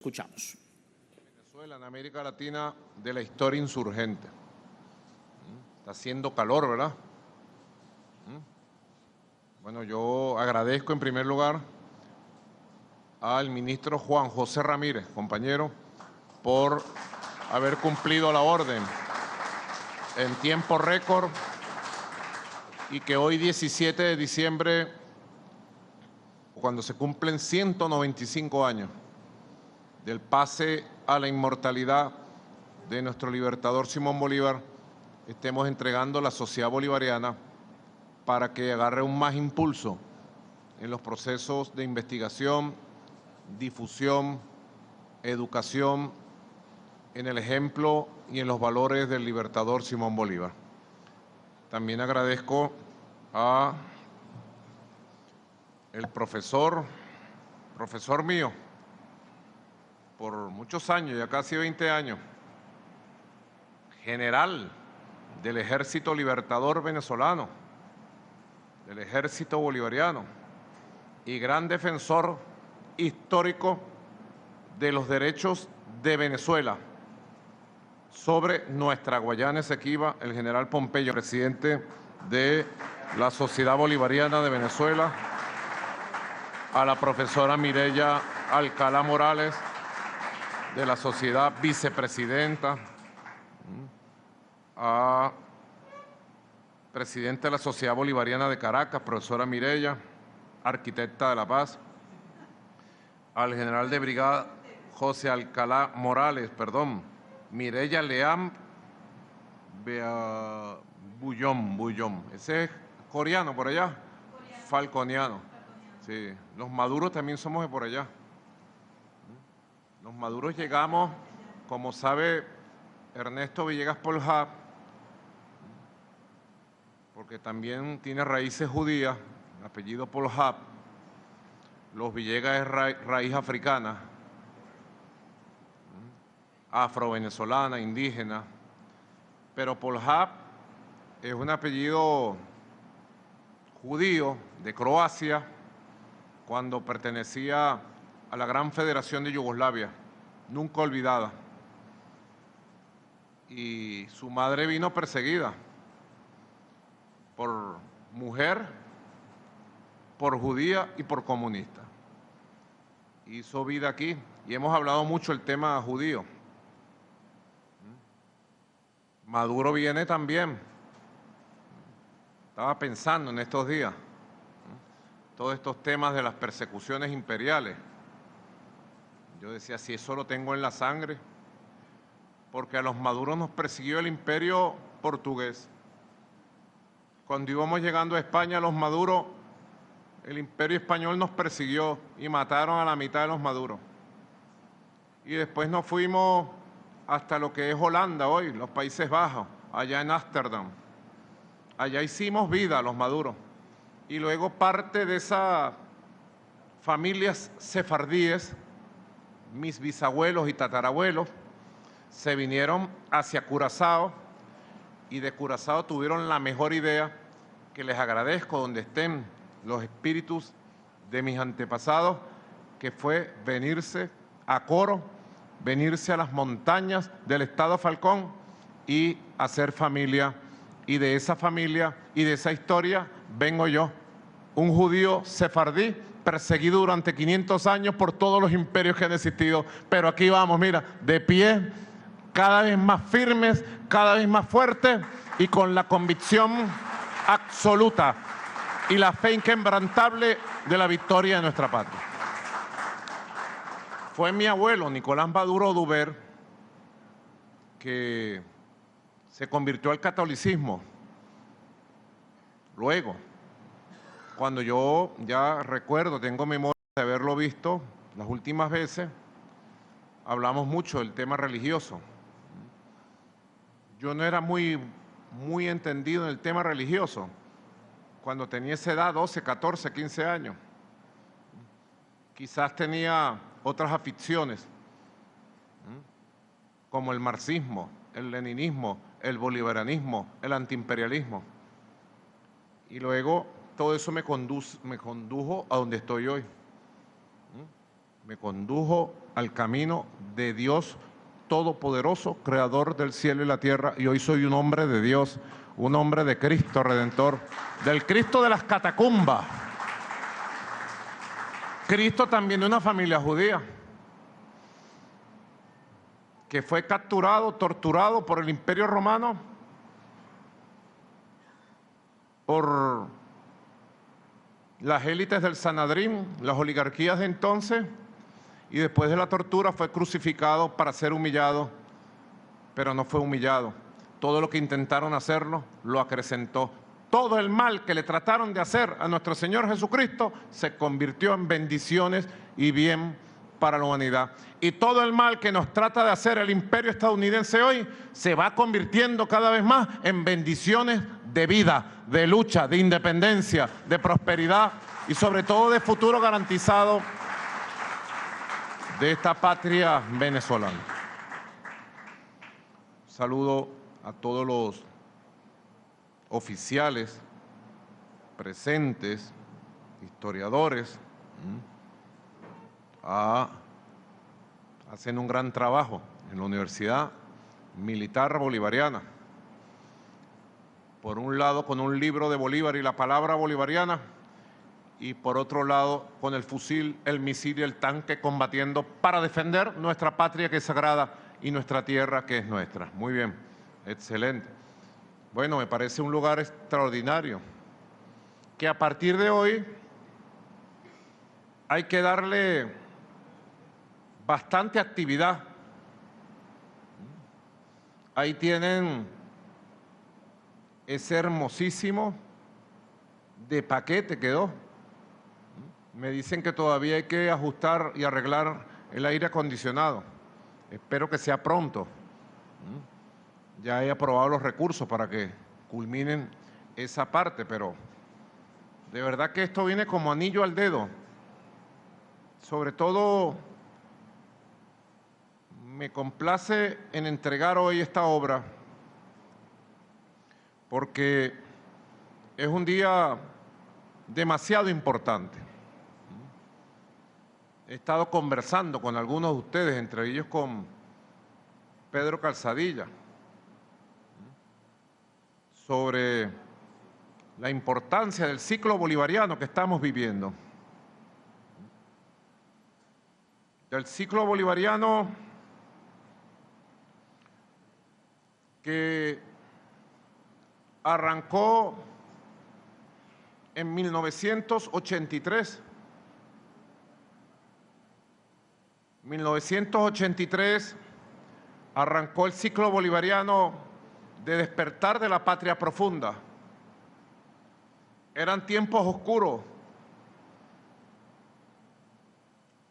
Escuchamos. Venezuela, en América Latina, de la historia insurgente. Está haciendo calor, ¿verdad? Bueno, yo agradezco en primer lugar al ministro Juan José Ramírez, compañero, por haber cumplido la orden en tiempo récord y que hoy, 17 de diciembre, cuando se cumplen 195 años del pase a la inmortalidad de nuestro libertador Simón Bolívar, estemos entregando la sociedad bolivariana para que agarre un más impulso en los procesos de investigación, difusión, educación, en el ejemplo y en los valores del libertador Simón Bolívar. También agradezco a el profesor mío, por muchos años, ya casi 20 años, general del Ejército Libertador Venezolano, del Ejército Bolivariano, y gran defensor histórico de los derechos de Venezuela sobre nuestra Guayana Esequiba, el general Pompeyo, presidente de la Sociedad Bolivariana de Venezuela, a la profesora Mireya Alcalá Morales, de la sociedad vicepresidenta, a presidenta de la Sociedad Bolivariana de Caracas, profesora Mireya, arquitecta de la paz, al general de brigada José Alcalá Morales, Mireya Leam Bullón, ese es coreano por allá, falconiano, sí, los maduros también somos de por allá. Los maduros llegamos, como sabe Ernesto Villegas Poljab, porque también tiene raíces judías, apellido Poljab. Los Villegas es raíz africana, afro-venezolana, indígena, pero Poljab es un apellido judío de Croacia, cuando pertenecía a la Gran Federación de Yugoslavia, nunca olvidada. Y su madre vino perseguida por mujer, por judía y por comunista. Hizo vida aquí y hemos hablado mucho del tema judío. Maduro viene también. Estaba pensando en estos días, todos estos temas de las persecuciones imperiales. Yo decía, si eso lo tengo en la sangre, porque a los maduros nos persiguió el imperio portugués. Cuando íbamos llegando a España, los maduros, el imperio español nos persiguió y mataron a la mitad de los maduros. Y después nos fuimos hasta lo que es Holanda hoy, los Países Bajos, allá en Ámsterdam. Allá hicimos vida los maduros. Y luego parte de esas familias sefardíes, mis bisabuelos y tatarabuelos, se vinieron hacia Curazao y de Curazao tuvieron la mejor idea, que les agradezco donde estén los espíritus de mis antepasados, que fue venirse a Coro, venirse a las montañas del estado Falcón y hacer familia. Y de esa familia y de esa historia vengo yo, un judío sefardí, perseguido durante 500 años por todos los imperios que han existido, pero aquí vamos, mira, de pie, cada vez más firmes, cada vez más fuertes y con la convicción absoluta y la fe inquebrantable de la victoria de nuestra patria. Fue mi abuelo, Nicolás Maduro Duber, que se convirtió al catolicismo. Luego, cuando yo ya recuerdo, tengo memoria de haberlo visto las últimas veces, hablamos mucho del tema religioso. Yo no era muy entendido en el tema religioso cuando tenía esa edad, 12, 14, 15 años. Quizás tenía otras aficiones, como el marxismo, el leninismo, el bolivarianismo, el antiimperialismo. Y luego todo eso me condujo a donde estoy hoy. me condujo al camino de Dios Todopoderoso, Creador del cielo y la tierra, y hoy soy un hombre de Dios, un hombre de Cristo Redentor, del Cristo de las catacumbas. Cristo también de una familia judía, que fue capturado, torturado por el Imperio Romano, por las élites del Sanedrín, las oligarquías de entonces, y después de la tortura fue crucificado para ser humillado, pero no fue humillado. Todo lo que intentaron hacerlo, lo acrecentó. Todo el mal que le trataron de hacer a nuestro Señor Jesucristo se convirtió en bendiciones y bien para la humanidad. Y todo el mal que nos trata de hacer el imperio estadounidense hoy se va convirtiendo cada vez más en bendiciones de vida, de lucha, de independencia, de prosperidad y sobre todo de futuro garantizado de esta patria venezolana. Saludo a todos los oficiales presentes, historiadores, hacen un gran trabajo en la Universidad Militar Bolivariana. Por un lado con un libro de Bolívar y la palabra bolivariana, y por otro lado con el fusil, el misil y el tanque combatiendo para defender nuestra patria que es sagrada y nuestra tierra que es nuestra. Muy bien, excelente. Bueno, me parece un lugar extraordinario, que a partir de hoy hay que darle bastante actividad. Ahí tienen ese hermosísimo de paquete quedó. Me dicen que todavía hay que ajustar y arreglar el aire acondicionado. Espero que sea pronto. Ya he aprobado los recursos para que culminen esa parte, pero de verdad que esto viene como anillo al dedo. Sobre todo, me complace en entregar hoy esta obra porque es un día demasiado importante. He estado conversando con algunos de ustedes, entre ellos con Pedro Calzadilla, sobre la importancia del ciclo bolivariano que estamos viviendo. Del ciclo bolivariano que arrancó en 1983. 1983 arrancó el ciclo bolivariano de despertar de la patria profunda. Eran tiempos oscuros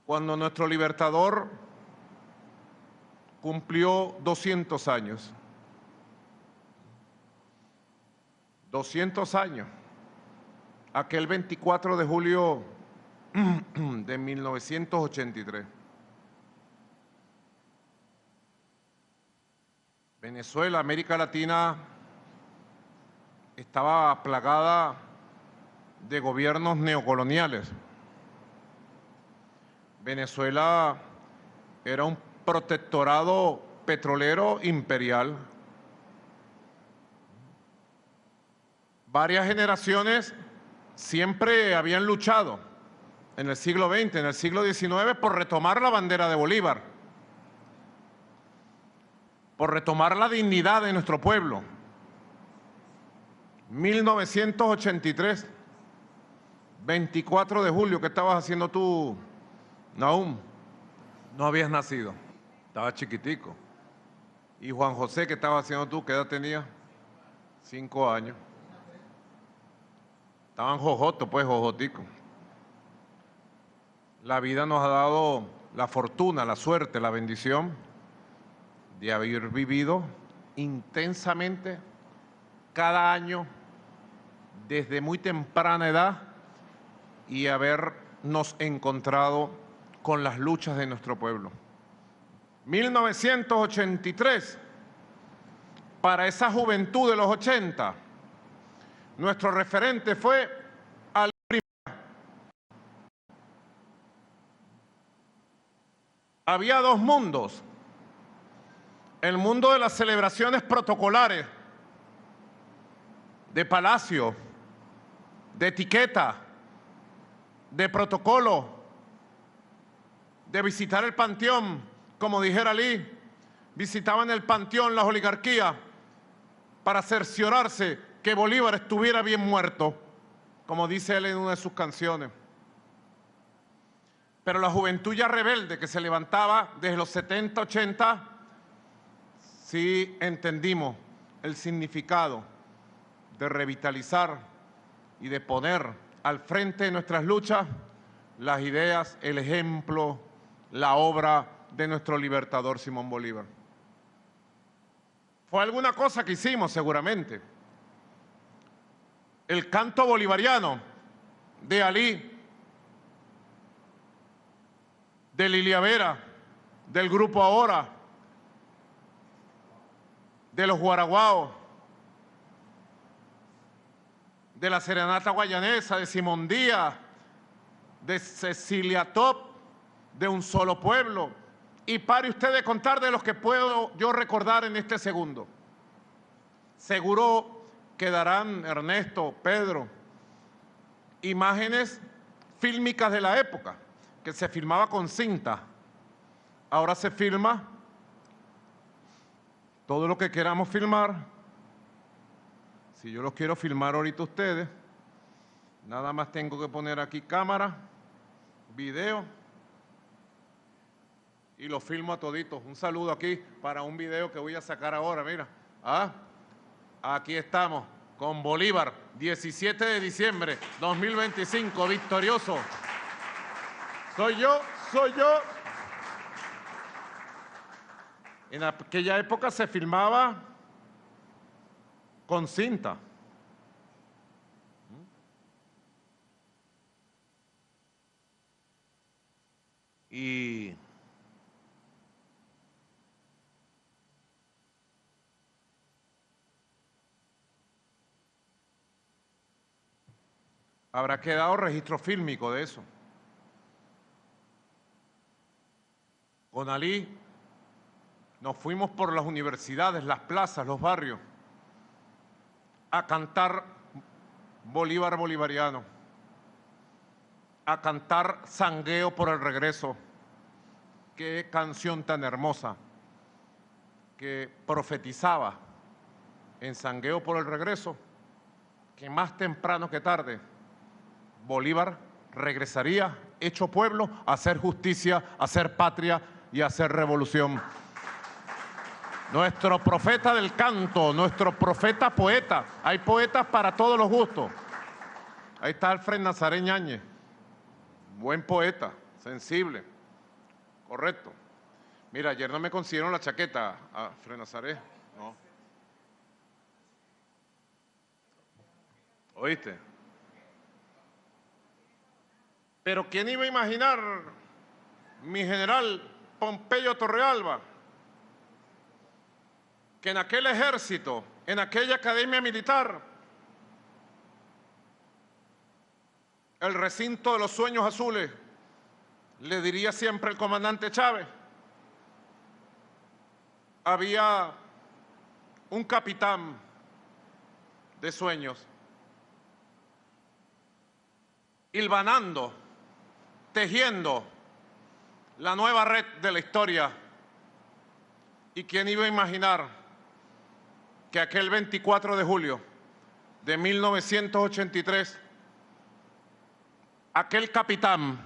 cuando nuestro libertador cumplió 200 años. 200 años. Aquel 24 de julio de 1983. Venezuela, América Latina, estaba plagada de gobiernos neocoloniales. Venezuela era un protectorado petrolero imperial. Varias generaciones siempre habían luchado en el siglo XX, en el siglo XIX, por retomar la bandera de Bolívar, por retomar la dignidad de nuestro pueblo. 1983, 24 de julio, ¿qué estabas haciendo tú, Nahum? No habías nacido, estabas chiquitico. ¿Y Juan José, qué estabas haciendo tú? ¿Qué edad tenía? 5 años. Estaban jojotos, pues, jojoticos. La vida nos ha dado la fortuna, la suerte, la bendición de haber vivido intensamente cada año desde muy temprana edad y habernos encontrado con las luchas de nuestro pueblo. 1983, para esa juventud de los 80, nuestro referente fue había dos mundos. El mundo de las celebraciones protocolares, de palacio, de etiqueta, de protocolo, de visitar el panteón, como dijera Ali, visitaban el panteón las oligarquías para cerciorarse que Bolívar estuviera bien muerto, como dice él en una de sus canciones. Pero la juventud ya rebelde que se levantaba desde los 70, 80, sí entendimos el significado de revitalizar y de poner al frente de nuestras luchas las ideas, el ejemplo, la obra de nuestro libertador Simón Bolívar. Fue alguna cosa que hicimos seguramente. El canto bolivariano de Ali, de Lilia Vera, del Grupo Ahora, de los Guaraguaos, de la Serenata Guayanesa, de Simón Díaz, de Cecilia Top, de Un Solo Pueblo. Y pare usted de contar de los que puedo yo recordar en este segundo. Seguro quedarán, Ernesto, Pedro, imágenes fílmicas de la época, que se filmaba con cinta. Ahora se filma todo lo que queramos filmar. Si yo los quiero filmar ahorita ustedes, nada más tengo que poner aquí cámara, video, y lo filmo a toditos. Un saludo aquí para un video que voy a sacar ahora, mira. Aquí estamos con Bolívar, 17 de diciembre 2025, victorioso. Soy yo. En aquella época se filmaba con cinta. Y habrá quedado registro fílmico de eso. Con Ali nos fuimos por las universidades, las plazas, los barrios, a cantar Bolívar bolivariano, a cantar Sangueo por el Regreso. Qué canción tan hermosa que profetizaba en Sangueo por el Regreso que más temprano que tarde Bolívar regresaría hecho pueblo a hacer justicia, a hacer patria y a hacer revolución. Nuestro profeta del canto, nuestro profeta poeta. Hay poetas para todos los gustos. Ahí está Alfred Nazaret Ñáñez, buen poeta, sensible, correcto. Mira, ayer no me consiguieron la chaqueta, Alfred Nazaret, no. ¿Oíste? Pero ¿quién iba a imaginar, mi general Pompeyo Torrealba, que en aquel ejército, en aquella academia militar, el recinto de los sueños azules, le diría siempre el comandante Chávez, había un capitán de sueños, hilvanando, tejiendo la nueva red de la historia? ¿Y quién iba a imaginar que aquel 24 de julio de 1983, aquel capitán,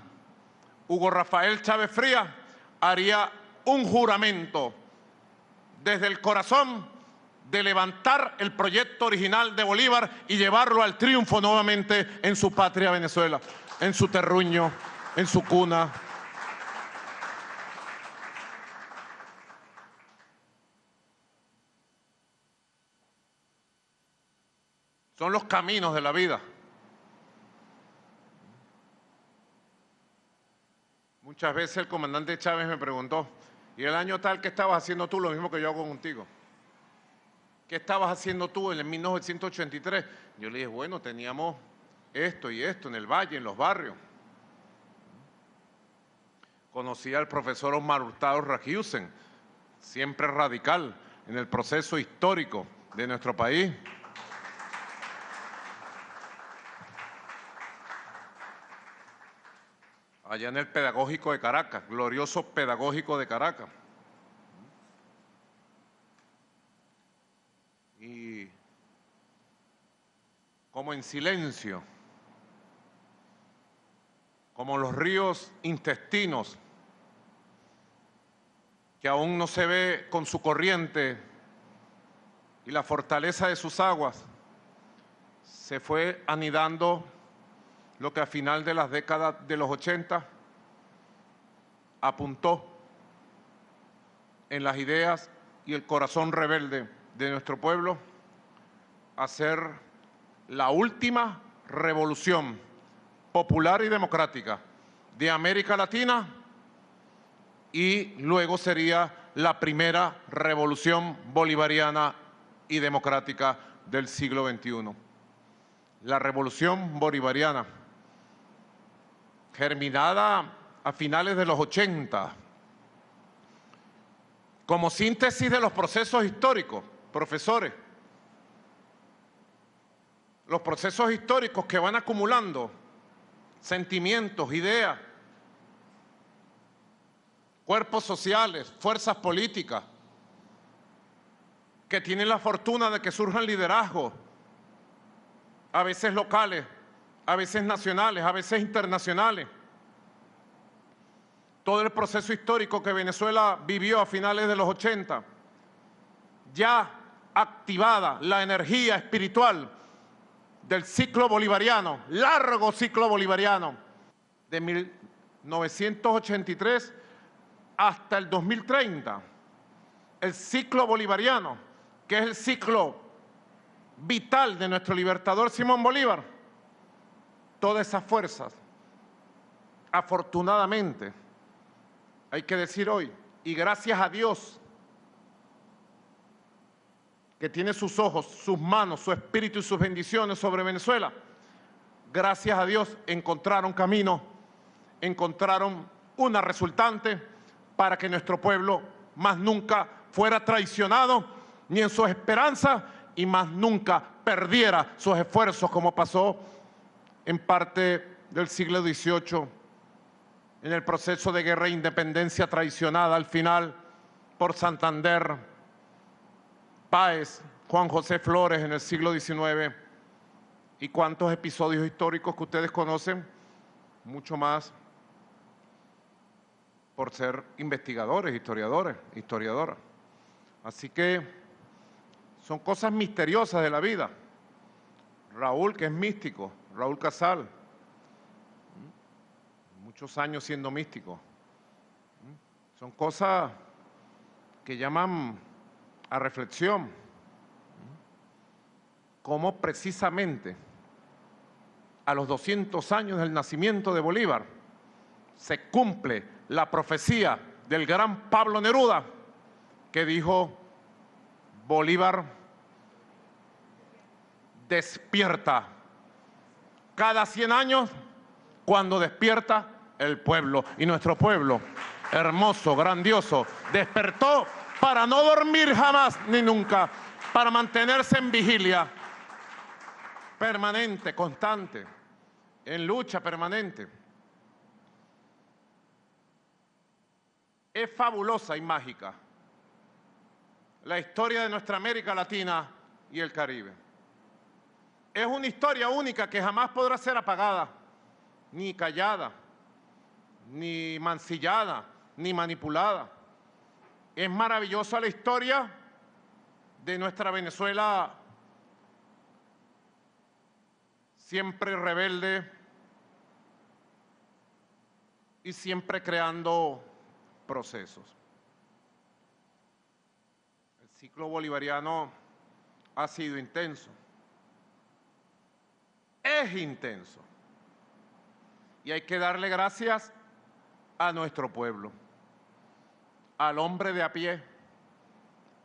Hugo Rafael Chávez Frías, haría un juramento desde el corazón de levantar el proyecto original de Bolívar y llevarlo al triunfo nuevamente en su patria Venezuela, en su terruño, en su cuna? Son los caminos de la vida. Muchas veces el comandante Chávez me preguntó, ¿y el año tal qué estabas haciendo tú? Lo mismo que yo hago contigo. ¿Qué estabas haciendo tú en el 1983? Yo le dije, bueno, teníamos esto y esto en el valle, en los barrios. Conocí al profesor Omar Hurtado Ragiusen, siempre radical en el proceso histórico de nuestro país. Allá en el Pedagógico de Caracas, glorioso Pedagógico de Caracas. Y como en silencio, como los ríos intestinos, que aún no se ve con su corriente y la fortaleza de sus aguas, se fue anidando lo que a final de las décadas de los 80 apuntó en las ideas y el corazón rebelde de nuestro pueblo a ser la última revolución popular y democrática de América Latina, y luego sería la primera revolución bolivariana y democrática del siglo XXI. La revolución bolivariana, germinada a finales de los 80, como síntesis de los procesos históricos, profesores, los procesos históricos que van acumulando sentimientos, ideas, cuerpos sociales, fuerzas políticas, que tienen la fortuna de que surjan liderazgos, a veces locales, a veces nacionales, a veces internacionales. Todo el proceso histórico que Venezuela vivió a finales de los 80, ya activada la energía espiritual del ciclo bolivariano, largo ciclo bolivariano, de 1983 hasta el 2030, el ciclo bolivariano, que es el ciclo vital de nuestro libertador Simón Bolívar. Todas esas fuerzas, afortunadamente, hay que decir hoy, y gracias a Dios, que tiene sus ojos, sus manos, su espíritu y sus bendiciones sobre Venezuela, gracias a Dios encontraron camino, encontraron una resultante para que nuestro pueblo más nunca fuera traicionado, ni en sus esperanzas, y más nunca perdiera sus esfuerzos, como pasó en parte del siglo XVIII, en el proceso de guerra e independencia traicionada al final por Santander, Páez, Juan José Flores en el siglo XIX, y cuántos episodios históricos que ustedes conocen, mucho más por ser investigadores, historiadores, historiadoras. Así que son cosas misteriosas de la vida. Raúl, que es místico, Raúl Casal, muchos años siendo místico. Son cosas que llaman a reflexión. Cómo precisamente a los 200 años del nacimiento de Bolívar se cumple la profecía del gran Pablo Neruda, que dijo: Bolívar despierta cada 100 años cuando despierta el pueblo. Y nuestro pueblo, hermoso, grandioso, despertó para no dormir jamás ni nunca, para mantenerse en vigilia permanente, constante, en lucha permanente. Es fabulosa y mágica la historia de nuestra América Latina y el Caribe. Es una historia única que jamás podrá ser apagada, ni callada, ni mancillada, ni manipulada. Es maravillosa la historia de nuestra Venezuela, siempre rebelde y siempre creando procesos. El ciclo bolivariano ha sido intenso, es intenso, y hay que darle gracias a nuestro pueblo, al hombre de a pie,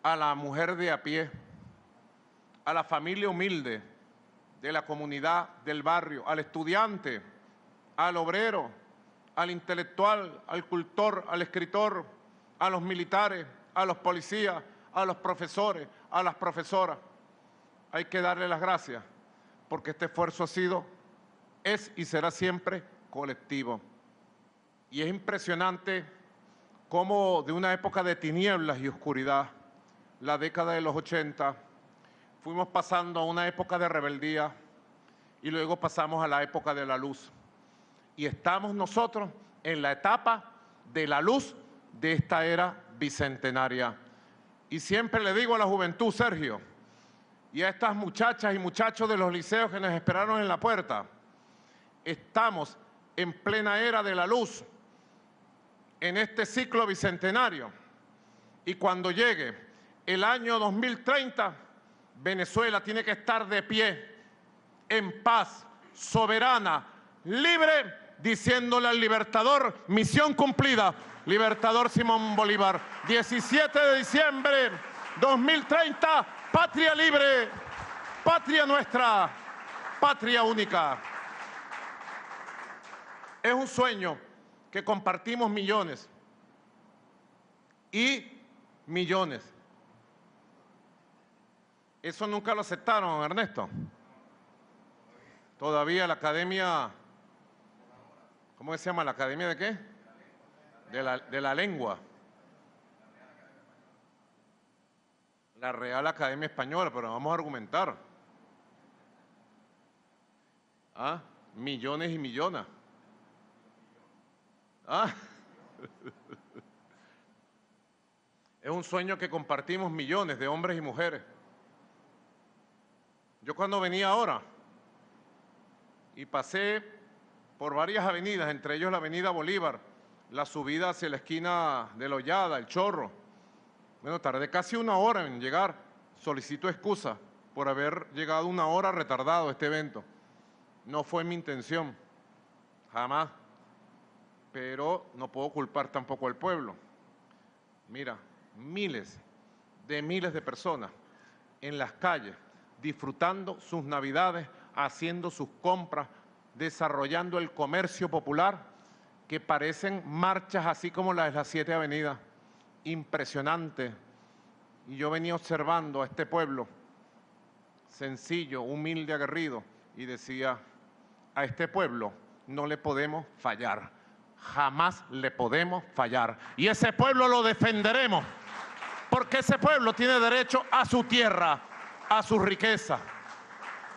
a la mujer de a pie, a la familia humilde de la comunidad del barrio, al estudiante, al obrero, al intelectual, al cultor, al escritor, a los militares, a los policías, a los profesores, a las profesoras. Hay que darle las gracias porque este esfuerzo ha sido, es y será siempre colectivo. Y es impresionante cómo de una época de tinieblas y oscuridad, la década de los 80, fuimos pasando a una época de rebeldía y luego pasamos a la época de la luz. Y estamos nosotros en la etapa de la luz de esta era bicentenaria. Y siempre le digo a la juventud, Sergio, y a estas muchachas y muchachos de los liceos que nos esperaron en la puerta, estamos en plena era de la luz, en este ciclo bicentenario. Y cuando llegue el año 2030, Venezuela tiene que estar de pie, en paz, soberana, libre, diciéndole al Libertador, misión cumplida, Libertador Simón Bolívar, 17 de diciembre 2030, patria libre, patria nuestra, patria única. Es un sueño que compartimos millones y millones. Eso nunca lo aceptaron, Ernesto. Todavía la academia, ¿cómo se llama? ¿La academia de qué? De la lengua. La Real Academia Española, pero vamos a argumentar. ¿Ah? Millones y millones. ¿Ah? Es un sueño que compartimos millones de hombres y mujeres. Yo cuando venía ahora y pasé por varias avenidas, entre ellos la avenida Bolívar, la subida hacia la esquina de La Hollada, El Chorro. Bueno, tardé casi una hora en llegar. Solicito excusa por haber llegado una hora retardado a este evento. No fue mi intención, jamás. Pero no puedo culpar tampoco al pueblo. Mira, miles de personas en las calles, disfrutando sus navidades, haciendo sus compras, desarrollando el comercio popular, que parecen marchas así como las de las 7 avenidas. Impresionante. Y yo venía observando a este pueblo sencillo, humilde, aguerrido, y decía, a este pueblo no le podemos fallar. Jamás le podemos fallar. Y ese pueblo lo defenderemos, porque ese pueblo tiene derecho a su tierra, a su riqueza,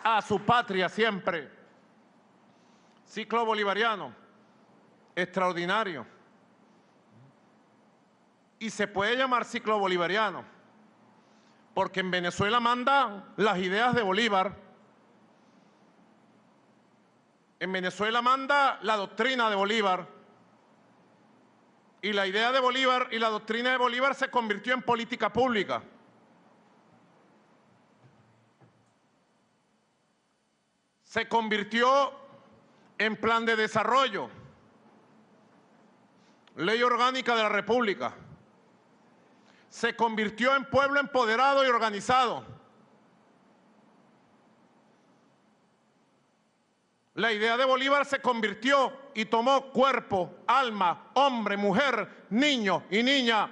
a su patria siempre. Ciclo bolivariano, extraordinario. Y se puede llamar ciclo bolivariano, porque en Venezuela mandan las ideas de Bolívar. En Venezuela manda la doctrina de Bolívar. Y la idea de Bolívar y la doctrina de Bolívar se convirtió en política pública. Se convirtió en plan de desarrollo, ley orgánica de la República. Se convirtió en pueblo empoderado y organizado. La idea de Bolívar se convirtió y tomó cuerpo, alma, hombre, mujer, niño y niña.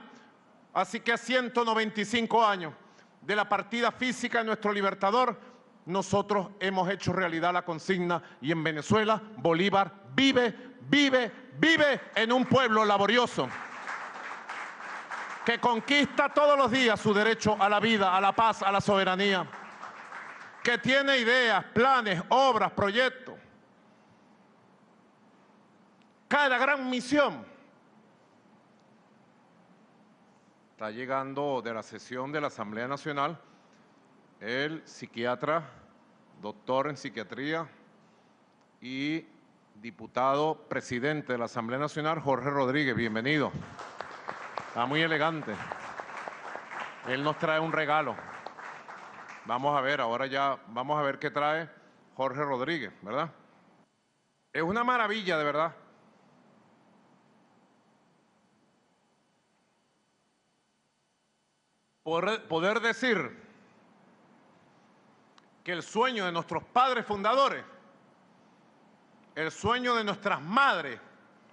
Así que a 195 años de la partida física de nuestro libertador, nosotros hemos hecho realidad la consigna y en Venezuela Bolívar vive en un pueblo laborioso que conquista todos los días su derecho a la vida, a la paz, a la soberanía, que tiene ideas, planes, obras, proyectos. Cada gran misión. Está llegando de la sesión de la Asamblea Nacional el psiquiatra, doctor en psiquiatría y diputado presidente de la Asamblea Nacional, Jorge Rodríguez. Bienvenido. Está muy elegante. Él nos trae un regalo. Vamos a ver, ahora ya vamos a ver qué trae Jorge Rodríguez, ¿verdad? Es una maravilla, de verdad. Poder decir que el sueño de nuestros padres fundadores, el sueño de nuestras madres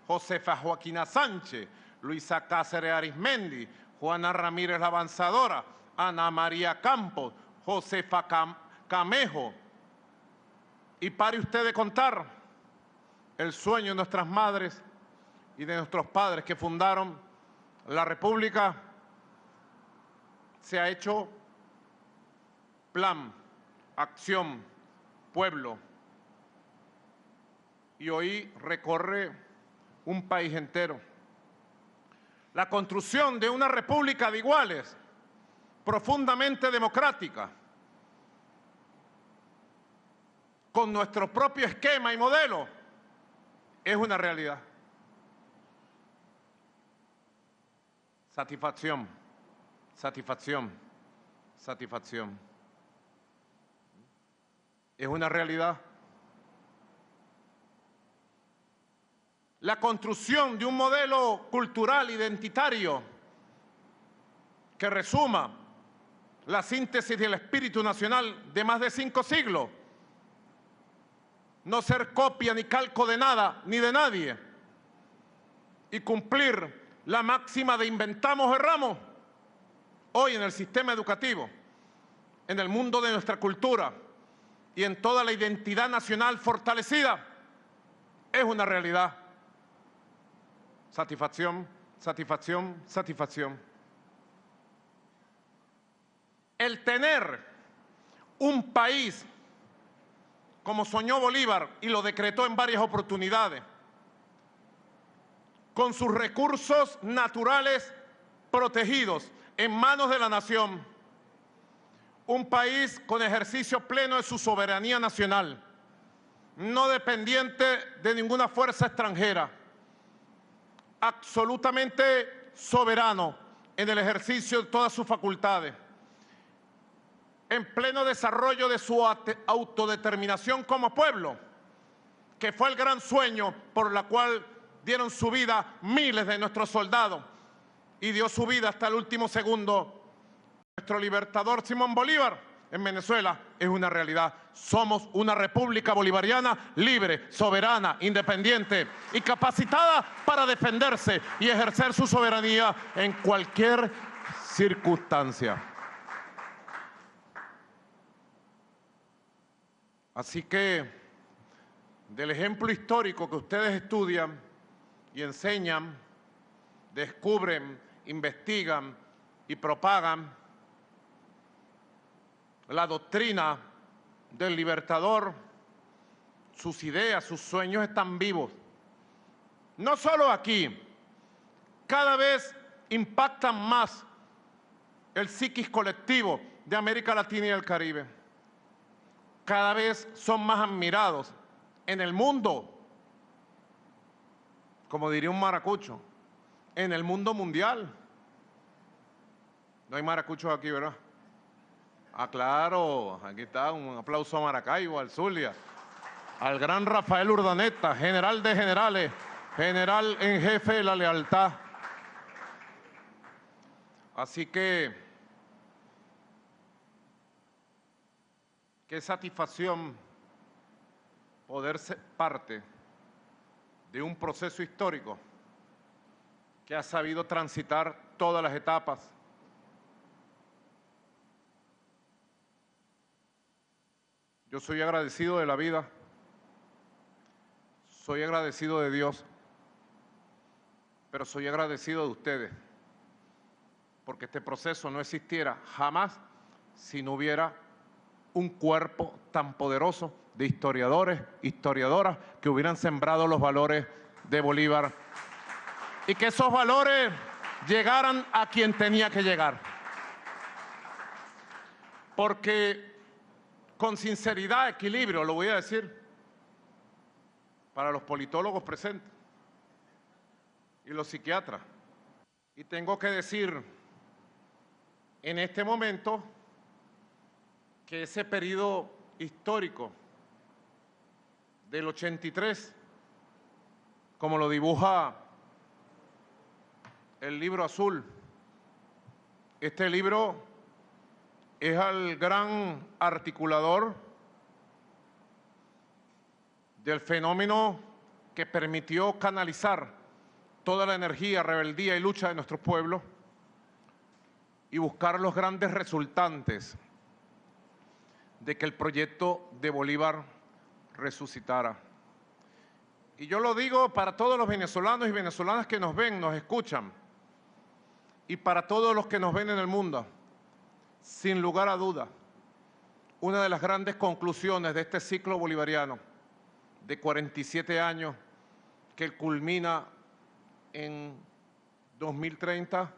Josefa Joaquina Sánchez, Luisa Cáceres Arismendi, Juana Ramírez la Avanzadora, Ana María Campos, Josefa Camejo. Y pare usted de contar el sueño de nuestras madres y de nuestros padres que fundaron la República. Se ha hecho plan, acción, pueblo. Y hoy recorre un país entero. La construcción de una república de iguales, profundamente democrática, con nuestro propio esquema y modelo, es una realidad. Satisfacción, satisfacción, satisfacción. Es una realidad. La construcción de un modelo cultural identitario que resuma la síntesis del espíritu nacional de más de 5 siglos. No ser copia ni calco de nada ni de nadie. Y cumplir la máxima de inventamos, erramos. Hoy en el sistema educativo, en el mundo de nuestra cultura y en toda la identidad nacional fortalecida, es una realidad. Satisfacción, satisfacción, satisfacción. El tener un país como soñó Bolívar y lo decretó en varias oportunidades, con sus recursos naturales protegidos en manos de la nación, un país con ejercicio pleno de su soberanía nacional, no dependiente de ninguna fuerza extranjera, absolutamente soberano en el ejercicio de todas sus facultades, en pleno desarrollo de su autodeterminación como pueblo, que fue el gran sueño por el cual dieron su vida miles de nuestros soldados y dio su vida hasta el último segundo. Nuestro libertador Simón Bolívar en Venezuela es una realidad. Somos una república bolivariana libre, soberana, independiente y capacitada para defenderse y ejercer su soberanía en cualquier circunstancia. Así que, del ejemplo histórico que ustedes estudian y enseñan, descubren, investigan y propagan, la doctrina del libertador, sus ideas, sus sueños están vivos. No solo aquí, cada vez impactan más el psiquis colectivo de América Latina y el Caribe. Cada vez son más admirados en el mundo, como diría un maracucho, en el mundo mundial. No hay maracuchos aquí, ¿verdad? Ah, claro, aquí está, un aplauso a Maracaibo, al Zulia, al gran Rafael Urdaneta, general de generales, general en jefe de la lealtad. Así que, qué satisfacción poder ser parte de un proceso histórico que ha sabido transitar todas las etapas. Yo soy agradecido de la vida, soy agradecido de Dios, pero soy agradecido de ustedes, porque este proceso no existiera jamás si no hubiera un cuerpo tan poderoso de historiadores, historiadoras que hubieran sembrado los valores de Bolívar y que esos valores llegaran a quien tenía que llegar. Porque con sinceridad, equilibrio, lo voy a decir, para los politólogos presentes y los psiquiatras. Y tengo que decir en este momento que ese periodo histórico del 83, como lo dibuja el libro azul, este libro es al gran articulador del fenómeno que permitió canalizar toda la energía, rebeldía y lucha de nuestro pueblo y buscar los grandes resultantes de que el proyecto de Bolívar resucitara. Y yo lo digo para todos los venezolanos y venezolanas que nos ven, nos escuchan, y para todos los que nos ven en el mundo, sin lugar a duda, una de las grandes conclusiones de este ciclo bolivariano de 47 años que culmina en 2030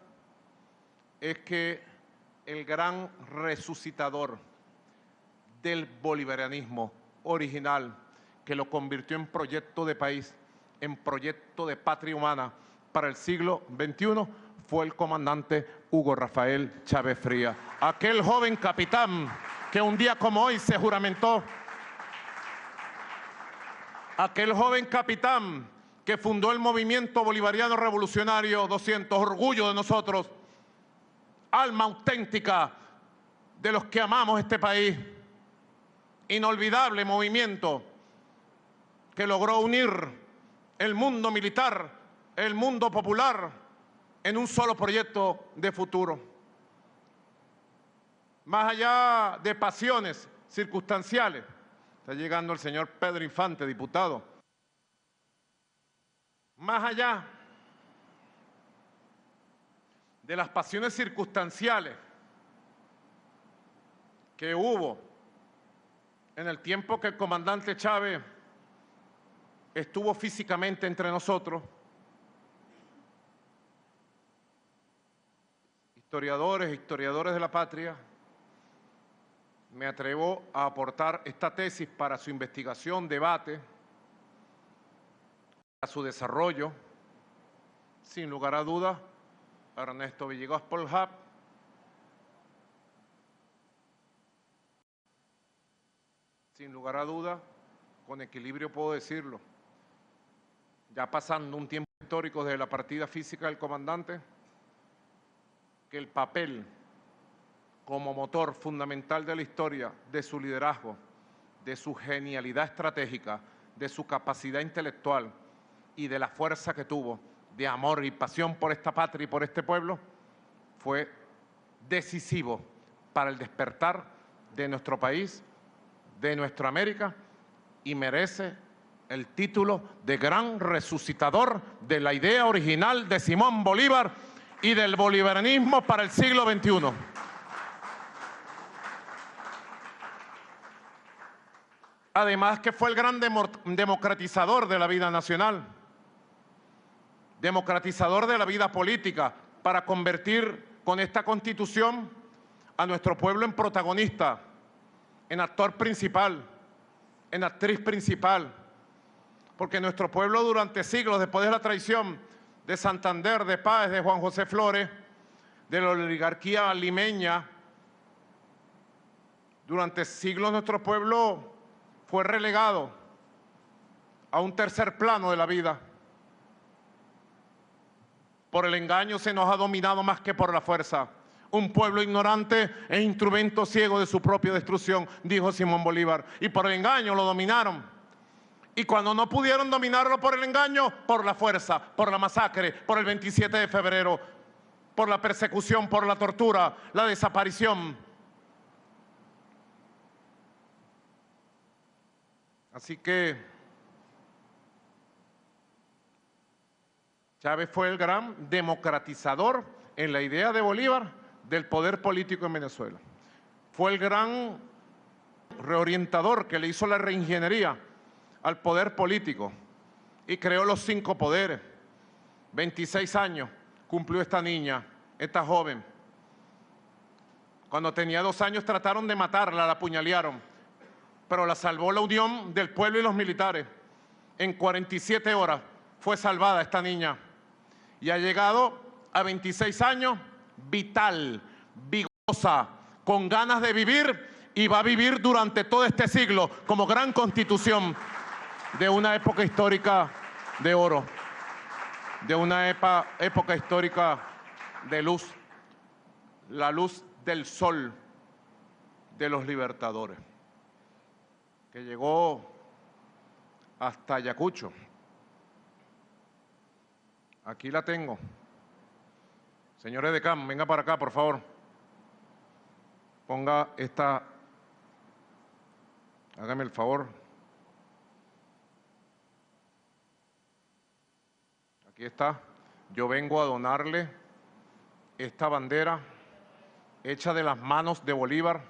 es que el gran resucitador del bolivarianismo original, que lo convirtió en proyecto de país, en proyecto de patria humana para el siglo XXI, fue el comandante Hugo Rafael Chávez Frías, aquel joven capitán que un día como hoy se juramentó, aquel joven capitán que fundó el movimiento bolivariano revolucionario 200, orgullo de nosotros, alma auténtica de los que amamos este país, inolvidable movimiento que logró unir el mundo militar, el mundo popular, en un solo proyecto de futuro. Más allá de pasiones circunstanciales, está llegando el señor Pedro Infante, diputado, más allá de las pasiones circunstanciales que hubo en el tiempo que el comandante Chávez estuvo físicamente entre nosotros, historiadores de la patria, me atrevo a aportar esta tesis para su investigación, debate, para su desarrollo. Sin lugar a dudas, Ernesto Villegas Poljab, sin lugar a dudas, con equilibrio puedo decirlo, ya pasando un tiempo histórico desde la partida física del comandante, que el papel como motor fundamental de la historia, de su liderazgo, de su genialidad estratégica, de su capacidad intelectual y de la fuerza que tuvo, de amor y pasión por esta patria y por este pueblo, fue decisivo para el despertar de nuestro país, de nuestra América, y merece el título de gran resucitador de la idea original de Simón Bolívar y del bolivarianismo para el siglo XXI. Además que fue el gran democratizador de la vida nacional, democratizador de la vida política, para convertir con esta Constitución a nuestro pueblo en protagonista, en actor principal, en actriz principal, porque nuestro pueblo durante siglos, después de la traición de Santander, de Páez, de Juan José Flores, de la oligarquía limeña, durante siglos nuestro pueblo fue relegado a un tercer plano de la vida. Por el engaño se nos ha dominado más que por la fuerza. Un pueblo ignorante e instrumento ciego de su propia destrucción, dijo Simón Bolívar. Y por el engaño lo dominaron. Y cuando no pudieron dominarlo por el engaño, por la fuerza, por la masacre, por el 27 de febrero, por la persecución, por la tortura, la desaparición. Así que Chávez fue el gran democratizador en la idea de Bolívar del poder político en Venezuela. Fue el gran reorientador que le hizo la reingeniería al poder político y creó los 5 poderes. 26 años cumplió esta niña, esta joven. Cuando tenía 2 años trataron de matarla, la apuñalearon, pero la salvó la unión del pueblo y los militares. En 47 horas fue salvada esta niña y ha llegado a 26 años vital, vigorosa, con ganas de vivir, y va a vivir durante todo este siglo como gran constitución de una época histórica de oro, de una época histórica de luz, la luz del sol de los libertadores, que llegó hasta Ayacucho, Aquí la tengo. Señor edecán, venga para acá, por favor. Ponga esta, hágame el favor. Aquí está. Yo vengo a donarle esta bandera hecha de las manos de Bolívar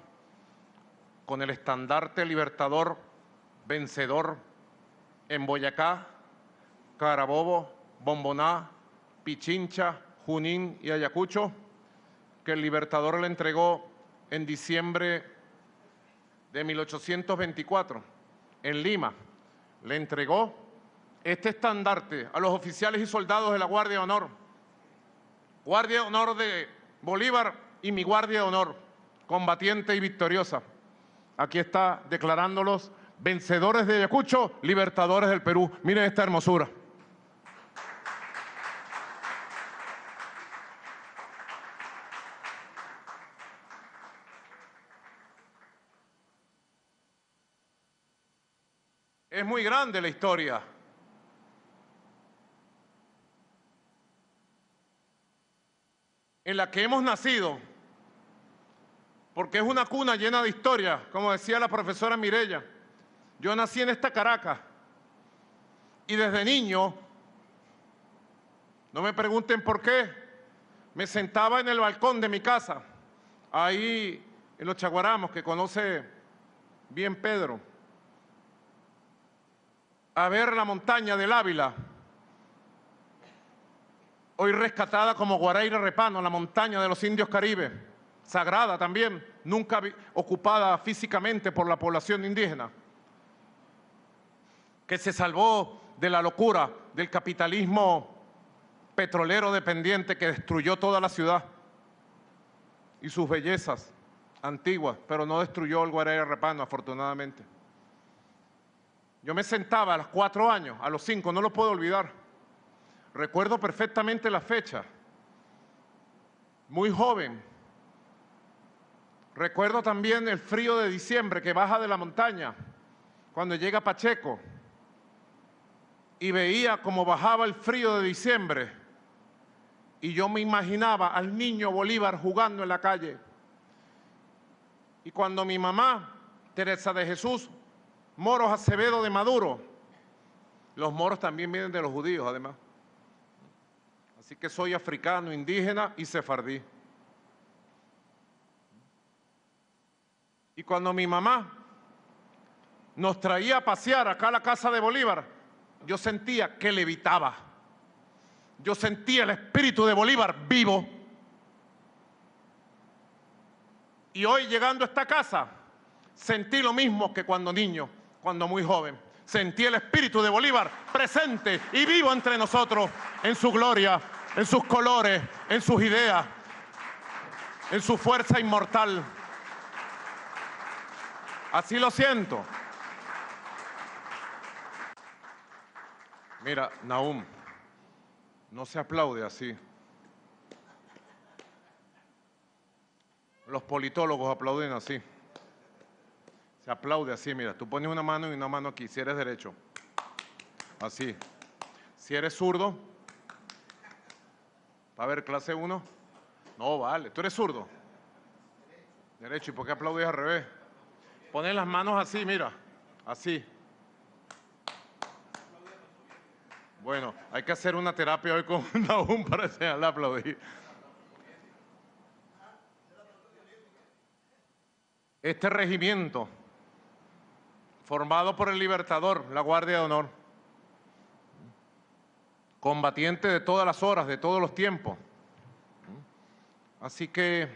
con el estandarte libertador vencedor en Boyacá, Carabobo, Bomboná, Pichincha, Junín y Ayacucho, que el libertador le entregó en diciembre de 1824 en Lima. Le entregó este estandarte a los oficiales y soldados de la Guardia de Honor. Guardia de Honor de Bolívar y mi Guardia de Honor, combatiente y victoriosa. Aquí está declarándolos vencedores de Ayacucho, libertadores del Perú. Miren esta hermosura. Es muy grande la historia. En la que hemos nacido, porque es una cuna llena de historia, como decía la profesora Mireya. Yo nací en esta Caracas y desde niño, no me pregunten por qué, me sentaba en el balcón de mi casa, ahí en Los Chaguaramos, que conoce bien Pedro, a ver la montaña del Ávila, hoy rescatada como Guaraíra Repano, la montaña de los indios caribes, sagrada también, nunca ocupada físicamente por la población indígena, que se salvó de la locura del capitalismo petrolero dependiente que destruyó toda la ciudad y sus bellezas antiguas, pero no destruyó el Guaraíra Repano, afortunadamente. Yo me sentaba a los 4 años, a los 5, no lo puedo olvidar. Recuerdo perfectamente la fecha, muy joven. Recuerdo también el frío de diciembre que baja de la montaña, cuando llega Pacheco, y veía cómo bajaba el frío de diciembre, y yo me imaginaba al niño Bolívar jugando en la calle. Y cuando mi mamá, Teresa de Jesús Moros Acevedo de Maduro, los moros también vienen de los judíos además, así que soy africano, indígena y sefardí. Y cuando mi mamá nos traía a pasear acá a la casa de Bolívar, yo sentía que levitaba. Yo sentía el espíritu de Bolívar vivo. Y hoy, llegando a esta casa, sentí lo mismo que cuando niño, cuando muy joven. Sentí el espíritu de Bolívar presente y vivo entre nosotros, en su gloria, en sus colores, en sus ideas, en su fuerza inmortal. Así lo siento. Mira, Nahum, no se aplaude así. Los politólogos aplauden así. Se aplaude así, mira. Tú pones una mano y una mano aquí, si eres derecho. Así. Si eres zurdo. A ver, clase 1. No, vale. ¿Tú eres zurdo? Derecho. ¿Y por qué aplaudes al revés? Pones las manos así, mira. Así. Bueno, hay que hacer una terapia hoy con Nahum para enseñarle a aplaudir. Este regimiento, formado por el Libertador, la Guardia de Honor, combatiente de todas las horas, de todos los tiempos. Así que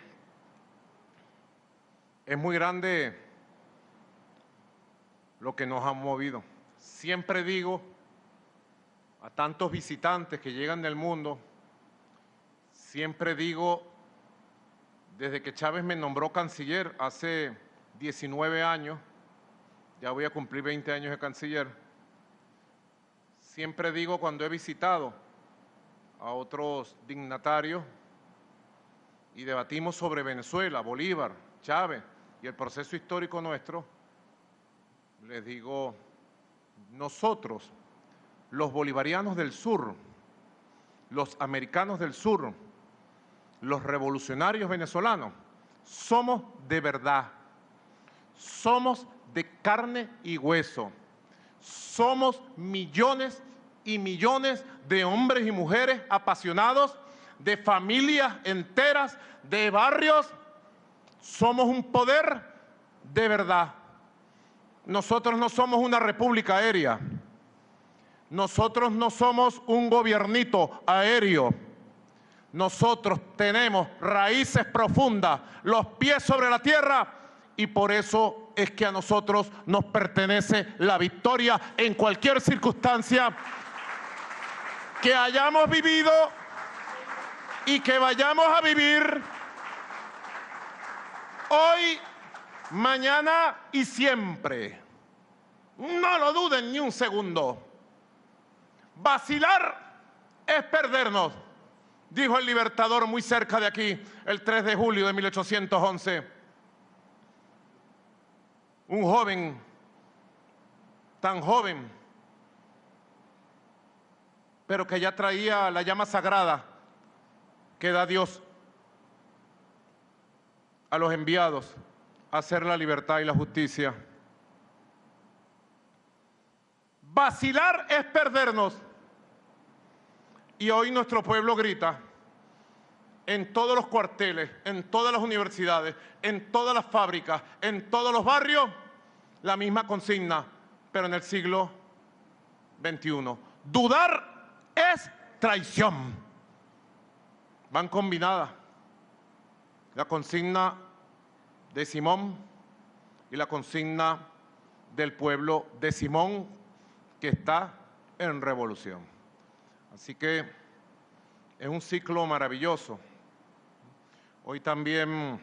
es muy grande lo que nos ha movido. Siempre digo a tantos visitantes que llegan del mundo, siempre digo, desde que Chávez me nombró canciller hace 19 años, ya voy a cumplir 20 años de canciller, siempre digo cuando he visitado a otros dignatarios y debatimos sobre Venezuela, Bolívar, Chávez y el proceso histórico nuestro, les digo, nosotros, los bolivarianos del sur, los americanos del sur, los revolucionarios venezolanos, somos de verdad, somos de carne y hueso, somos millones y millones de hombres y mujeres apasionados, de familias enteras, de barrios. Somos un poder de verdad. Nosotros no somos una república aérea. Nosotros no somos un gobiernito aéreo. Nosotros tenemos raíces profundas, los pies sobre la tierra, y por eso es que a nosotros nos pertenece la victoria en cualquier circunstancia que hayamos vivido y que vayamos a vivir hoy, mañana y siempre. No lo duden ni un segundo. Vacilar es perdernos, dijo el Libertador muy cerca de aquí, el 3 de julio de 1811. Un joven, tan joven, pero que ya traía la llama sagrada que da Dios a los enviados a hacer la libertad y la justicia. Vacilar es perdernos. Y hoy nuestro pueblo grita en todos los cuarteles, en todas las universidades, en todas las fábricas, en todos los barrios, la misma consigna, pero en el siglo XXI. Dudar es traición. Van combinadas la consigna de Simón y la consigna del pueblo de Simón, que está en revolución. Así que es un ciclo maravilloso. Hoy también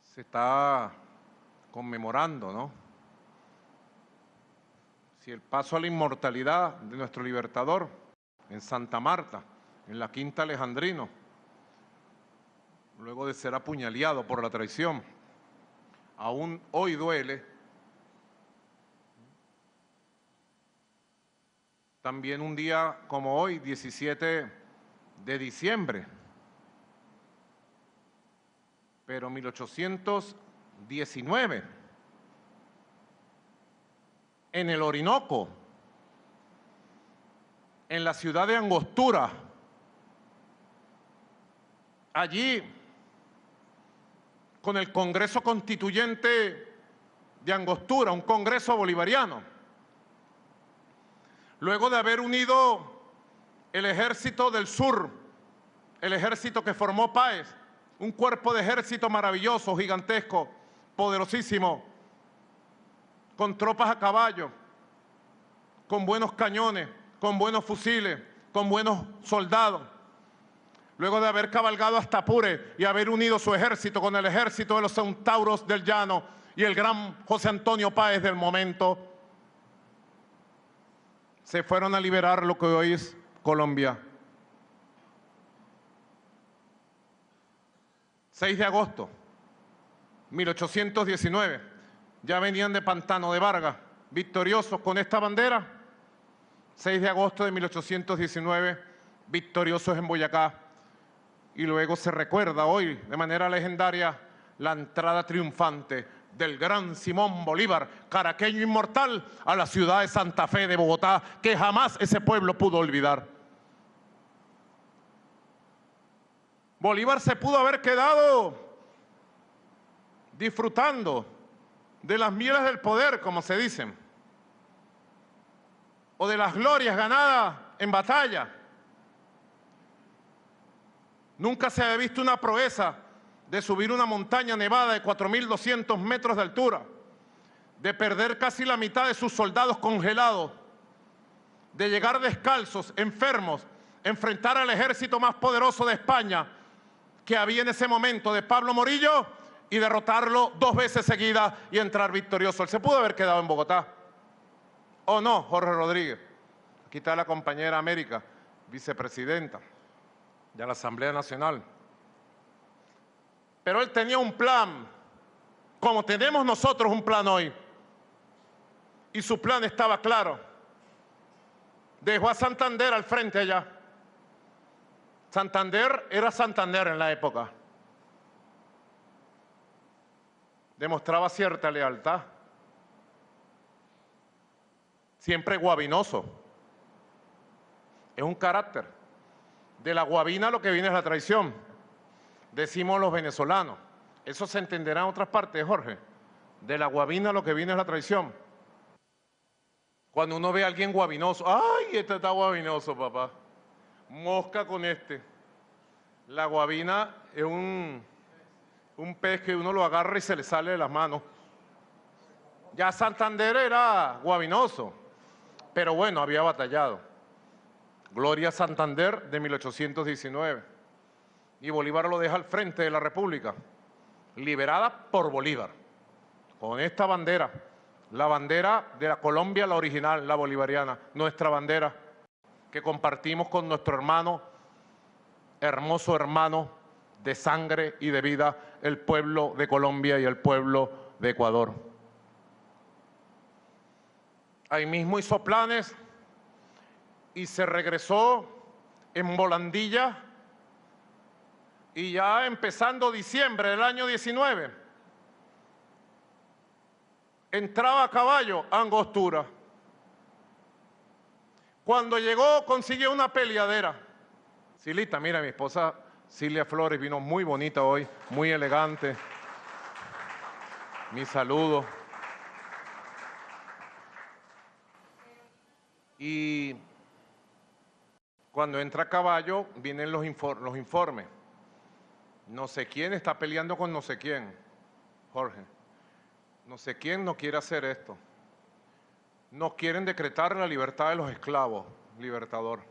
se está conmemorando, ¿no?, si el paso a la inmortalidad de nuestro libertador en Santa Marta, en la Quinta Alejandrino, luego de ser apuñaleado por la traición. Aún hoy duele. También un día como hoy, 17 de diciembre, pero 1819, en el Orinoco, en la ciudad de Angostura, allí, con el Congreso Constituyente de Angostura, un congreso bolivariano, luego de haber unido el Ejército del Sur, el ejército que formó Páez, un cuerpo de ejército maravilloso, gigantesco, poderosísimo, con tropas a caballo, con buenos cañones, con buenos fusiles, con buenos soldados. Luego de haber cabalgado hasta Apure y haber unido su ejército con el ejército de los centauros del llano y el gran José Antonio Páez del momento, se fueron a liberar lo que hoy es Colombia. 6 de agosto, 1819, ya venían de Pantano de Vargas, victoriosos con esta bandera. 6 de agosto de 1819, victoriosos en Boyacá. Y luego se recuerda hoy, de manera legendaria, la entrada triunfante del gran Simón Bolívar, caraqueño inmortal, a la ciudad de Santa Fe de Bogotá, que jamás ese pueblo pudo olvidar. Bolívar se pudo haber quedado disfrutando de las mieles del poder, como se dicen, o de las glorias ganadas en batalla. Nunca se había visto una proeza de subir una montaña nevada de 4.200 metros de altura, de perder casi la mitad de sus soldados congelados, de llegar descalzos, enfermos, enfrentar al ejército más poderoso de España que había en ese momento, de Pablo Morillo, y derrotarlo 2 veces seguidas y entrar victorioso. Él se pudo haber quedado en Bogotá. ¿O no, Jorge Rodríguez? Aquí está la compañera América, vicepresidenta de la Asamblea Nacional. Pero él tenía un plan, como tenemos nosotros un plan hoy. Y su plan estaba claro. dejó a Santander al frente allá. Santander era Santander en la época. Demostraba cierta lealtad. Siempre guabinoso. Es un carácter. De la guabina lo que viene es la traición, decimos los venezolanos. Eso se entenderá en otras partes, Jorge. De la guabina lo que viene es la traición. Cuando uno ve a alguien guabinoso, ¡ay, este está guabinoso, papá! Mosca con este. La guabina es un pez que uno lo agarra y se le sale de las manos. Ya Santander era guabinoso, pero bueno, había batallado. Gloria a Santander de 1819. Y Bolívar lo deja al frente de la República, liberada por Bolívar, con esta bandera, la bandera de la Colombia, la original, la bolivariana, nuestra bandera, que compartimos con nuestro hermano, hermoso hermano de sangre y de vida, el pueblo de Colombia y el pueblo de Ecuador. Ahí mismo hizo planes y se regresó en volandilla, y ya empezando diciembre del año 19, entraba a caballo a Angostura. Cuando llegó consiguió una peleadera. Silita, mira, mi esposa Cilia Flores vino muy bonita hoy, muy elegante. Mi saludo. Y cuando entra a caballo vienen los informes. No sé quién está peleando con no sé quién, Jorge. No sé quién no quiere hacer esto. No quieren decretar la libertad de los esclavos, Libertador.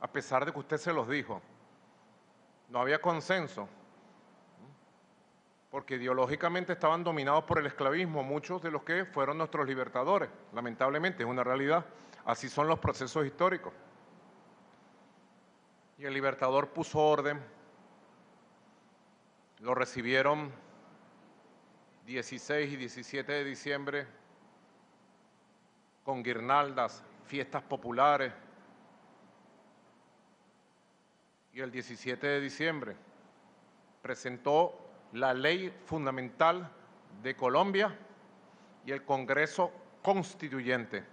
A pesar de que usted se los dijo. No había consenso. Porque ideológicamente estaban dominados por el esclavismo, muchos de los que fueron nuestros libertadores. Lamentablemente, es una realidad. Así son los procesos históricos. Y el Libertador puso orden. Lo recibieron 16 y 17 de diciembre con guirnaldas, fiestas populares. Y el 17 de diciembre presentó la Ley Fundamental de Colombia y el Congreso Constituyente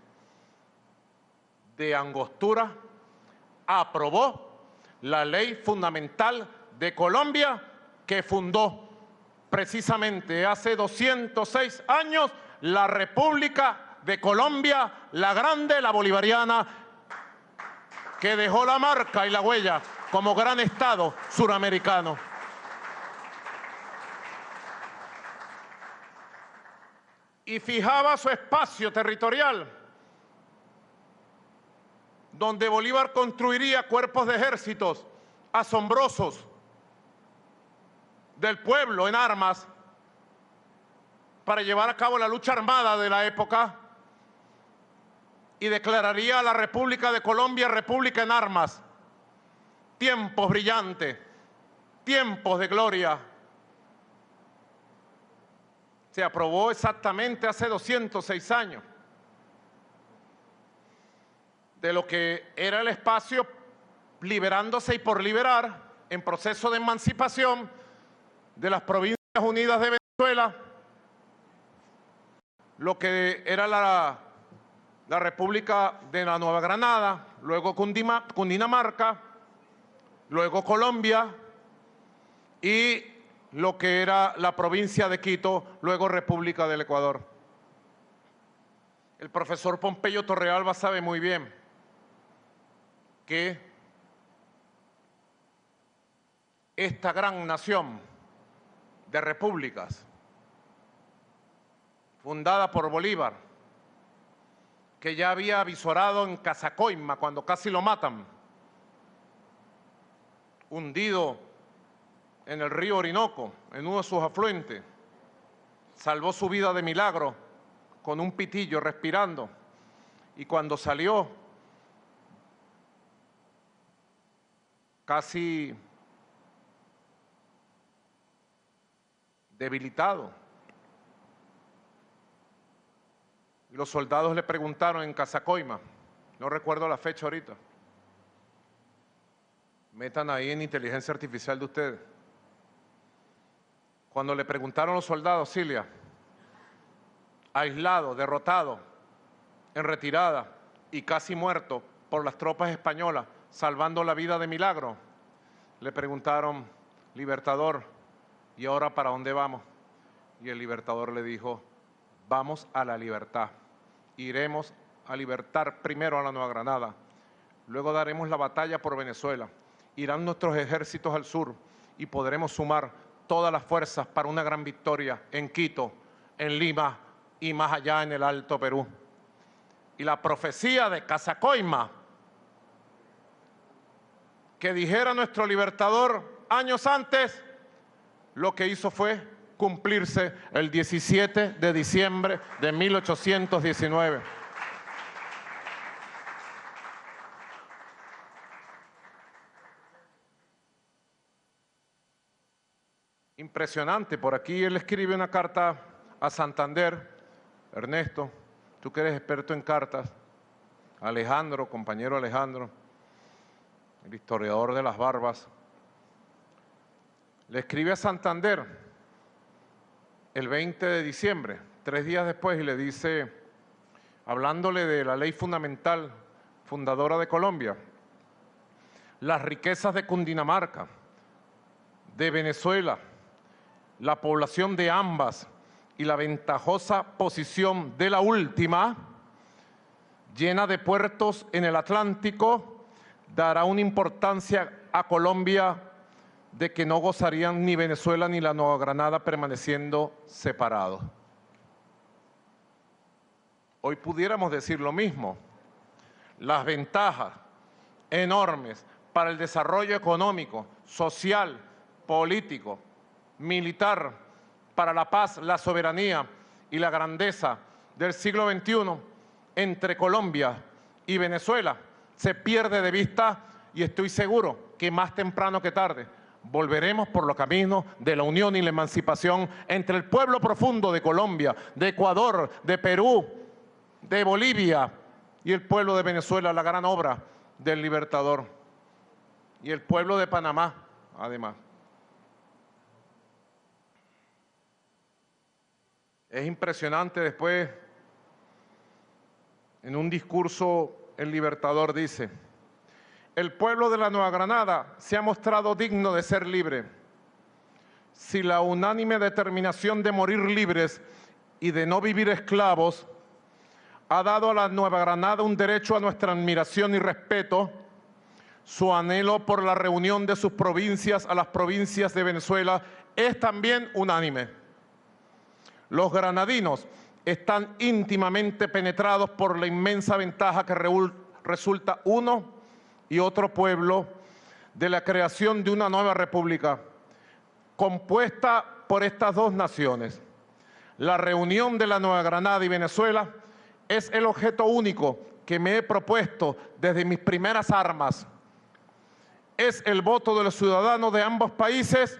de Angostura aprobó la Ley Fundamental de Colombia que fundó precisamente hace 206 años la República de Colombia, la grande, la bolivariana, que dejó la marca y la huella como gran Estado suramericano. Y fijaba su espacio territorial, donde Bolívar construiría cuerpos de ejércitos asombrosos del pueblo en armas para llevar a cabo la lucha armada de la época, y declararía a la República de Colombia república en armas. Tiempos brillantes, tiempos de gloria. Se aprobó exactamente hace 206 años de lo que era el espacio liberándose y por liberar en proceso de emancipación de las Provincias Unidas de Venezuela, lo que era la República de la Nueva Granada, luego Cundinamarca, luego Colombia y lo que era la provincia de Quito, luego República del Ecuador. El profesor Pompeyo Torrealba sabe muy bien que esta gran nación de repúblicas, fundada por Bolívar, que ya había avisorado en Casacoima cuando casi lo matan, hundido en el río Orinoco, en uno de sus afluentes, salvó su vida de milagro con un pitillo respirando, y cuando salió casi debilitado, y los soldados le preguntaron en Casacoima, no recuerdo la fecha ahorita. Metan ahí en inteligencia artificial de ustedes. Cuando le preguntaron a los soldados, Cilia, aislado, derrotado, en retirada y casi muerto por las tropas españolas, salvando la vida de milagro, le preguntaron, Libertador, ¿y ahora para dónde vamos? Y el Libertador le dijo, vamos a la libertad. Iremos a libertar primero a la Nueva Granada, luego daremos la batalla por Venezuela, irán nuestros ejércitos al sur y podremos sumar todas las fuerzas para una gran victoria en Quito, en Lima y más allá en el Alto Perú. Y la profecía de Casacoima, que dijera nuestro Libertador años antes, lo que hizo fue cumplirse el 17 de diciembre de 1819. Impresionante, por aquí él escribe una carta a Santander, Ernesto, tú que eres experto en cartas, Alejandro, compañero Alejandro, el historiador de las barbas, le escribe a Santander el 20 de diciembre, 3 días después, y le dice, hablándole de la ley fundamental fundadora de Colombia, las riquezas de Cundinamarca, de Venezuela, la población de ambas y la ventajosa posición de la última, llena de puertos en el Atlántico, dará una importancia a Colombia de que no gozarían ni Venezuela ni la Nueva Granada permaneciendo separados. Hoy pudiéramos decir lo mismo. Las ventajas enormes para el desarrollo económico, social, político, militar, para la paz, la soberanía y la grandeza del siglo XXI entre Colombia y Venezuela se pierde de vista, y estoy seguro que más temprano que tarde volveremos por los caminos de la unión y la emancipación entre el pueblo profundo de Colombia, de Ecuador, de Perú, de Bolivia y el pueblo de Venezuela, la gran obra del Libertador, y el pueblo de Panamá, además. Es impresionante, después, en un discurso, el Libertador dice, el pueblo de la Nueva Granada se ha mostrado digno de ser libre. Si la unánime determinación de morir libres y de no vivir esclavos ha dado a la Nueva Granada un derecho a nuestra admiración y respeto, su anhelo por la reunión de sus provincias a las provincias de Venezuela es también unánime. Los granadinos están íntimamente penetrados por la inmensa ventaja que resulta uno y otro pueblo de la creación de una nueva república compuesta por estas dos naciones. La reunión de la Nueva Granada y Venezuela es el objeto único que me he propuesto desde mis primeras armas. Es el voto de los ciudadanos de ambos países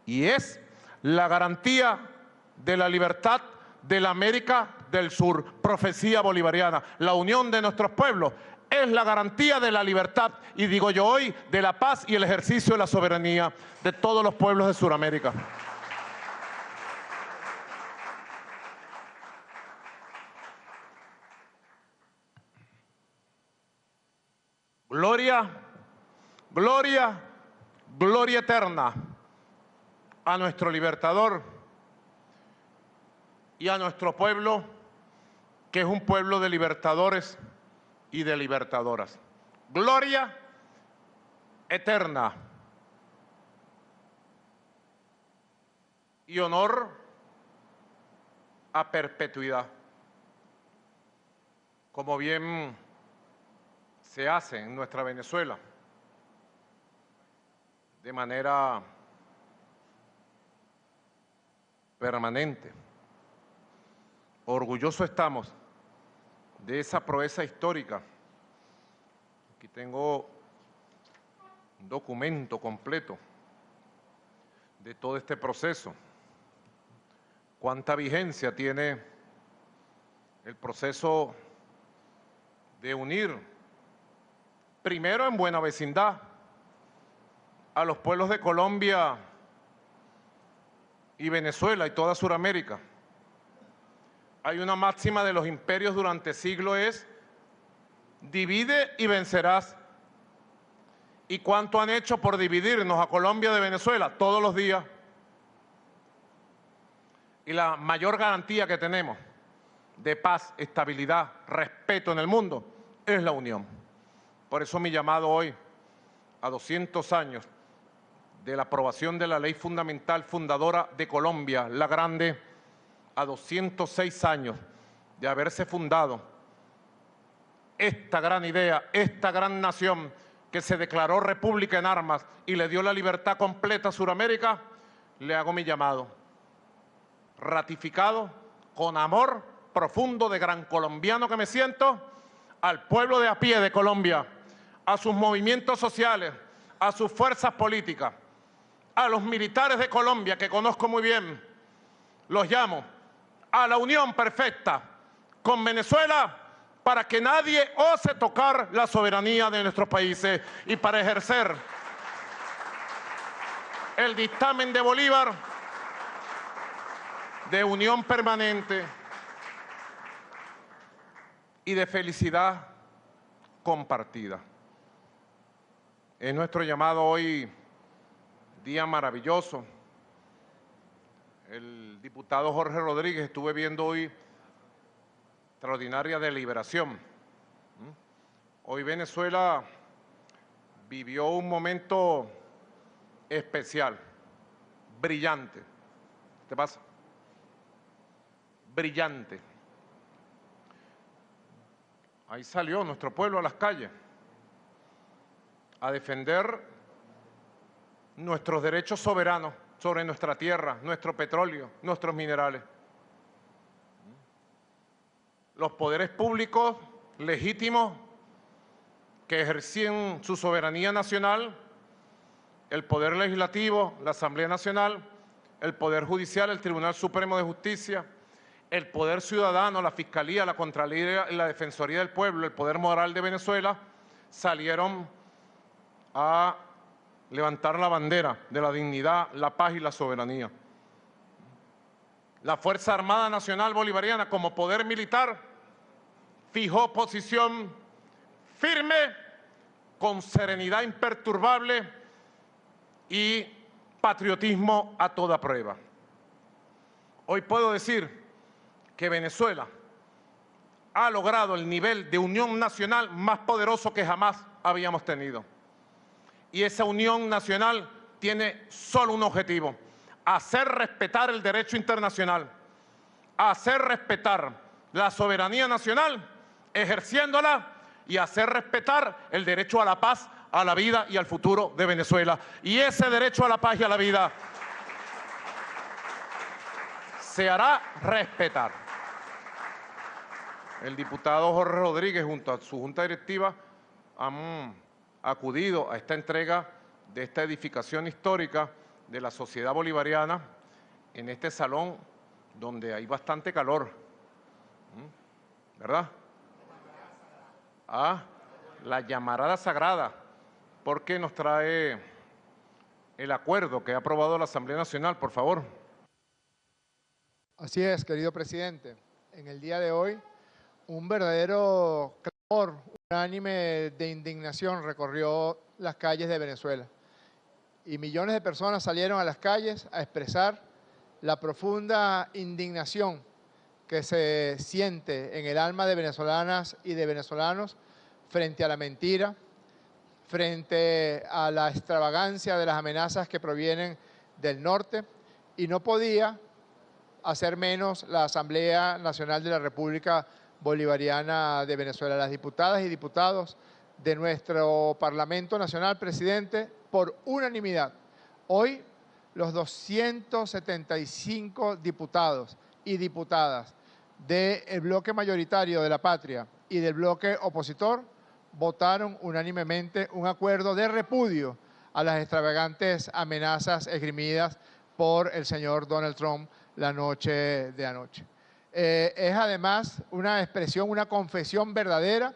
y es la garantía de la libertad de la América del Sur, profecía bolivariana. La unión de nuestros pueblos es la garantía de la libertad y, digo yo hoy, de la paz y el ejercicio de la soberanía de todos los pueblos de Sudamérica. Gloria, gloria, gloria eterna a nuestro Libertador y a nuestro pueblo, que es un pueblo de libertadores y de libertadoras. Gloria eterna y honor a perpetuidad, como bien se hace en nuestra Venezuela, de manera permanente. Orgullosos estamos de esa proeza histórica. Aquí tengo un documento completo de todo este proceso. ¿Cuánta vigencia tiene el proceso de unir, primero en buena vecindad, a los pueblos de Colombia y Venezuela y toda Sudamérica. Hay una máxima de los imperios durante siglos es: divide y vencerás. ¿Y cuánto han hecho por dividirnos a Colombia de Venezuela? Todos los días. Y la mayor garantía que tenemos de paz, estabilidad, respeto en el mundo es la unión. Por eso mi llamado hoy, a 200 años de la aprobación de la ley fundamental fundadora de Colombia, la Grande, a 206 años de haberse fundado esta gran idea, esta gran nación que se declaró república en armas y le dio la libertad completa a Sudamérica, le hago mi llamado, ratificado con amor profundo de gran colombiano que me siento, al pueblo de a pie de Colombia, a sus movimientos sociales, a sus fuerzas políticas, a los militares de Colombia que conozco muy bien, los llamo a la unión perfecta con Venezuela para que nadie ose tocar la soberanía de nuestros países y para ejercer el dictamen de Bolívar de unión permanente y de felicidad compartida. Es nuestro llamado hoy, día maravilloso. El diputado Jorge Rodríguez, estuve viendo hoy extraordinaria deliberación. Hoy Venezuela vivió un momento especial, brillante. ¿Qué pasa? Brillante. Ahí salió nuestro pueblo a las calles a defender nuestros derechos soberanos sobre nuestra tierra, nuestro petróleo, nuestros minerales. Los poderes públicos legítimos que ejercían su soberanía nacional, el Poder Legislativo, la Asamblea Nacional, el Poder Judicial, el Tribunal Supremo de Justicia, el Poder Ciudadano, la Fiscalía, la Contraloría y la Defensoría del Pueblo, el Poder Moral de Venezuela, salieron a levantar la bandera de la dignidad, la paz y la soberanía. La Fuerza Armada Nacional Bolivariana, como poder militar, fijó posición firme, con serenidad imperturbable y patriotismo a toda prueba. Hoy puedo decir que Venezuela ha logrado el nivel de unión nacional más poderoso que jamás habíamos tenido. Y esa unión nacional tiene solo un objetivo: hacer respetar el derecho internacional, hacer respetar la soberanía nacional, ejerciéndola, y hacer respetar el derecho a la paz, a la vida y al futuro de Venezuela. Y ese derecho a la paz y a la vida se hará respetar. El diputado Jorge Rodríguez, junto a su junta directiva, han acudido a esta entrega de esta edificación histórica de la sociedad bolivariana en este salón donde hay bastante calor, ¿verdad? La llamarada sagrada, porque nos trae el acuerdo que ha aprobado la Asamblea Nacional, por favor. Así es, querido presidente. En el día de hoy, un verdadero clamor unánime de indignación recorrió las calles de Venezuela. Y millones de personas salieron a las calles a expresar la profunda indignación que se siente en el alma de venezolanas y de venezolanos frente a la mentira, frente a la extravagancia de las amenazas que provienen del norte, y no podía hacer menos la Asamblea Nacional de la República Bolivariana de Venezuela. Las diputadas y diputados de nuestro Parlamento Nacional, presidente, por unanimidad, hoy los 275 diputados y diputadas del bloque mayoritario de la patria y del bloque opositor votaron unánimemente un acuerdo de repudio a las extravagantes amenazas esgrimidas por el señor Donald Trump la noche de anoche. Es además una expresión, una confesión verdadera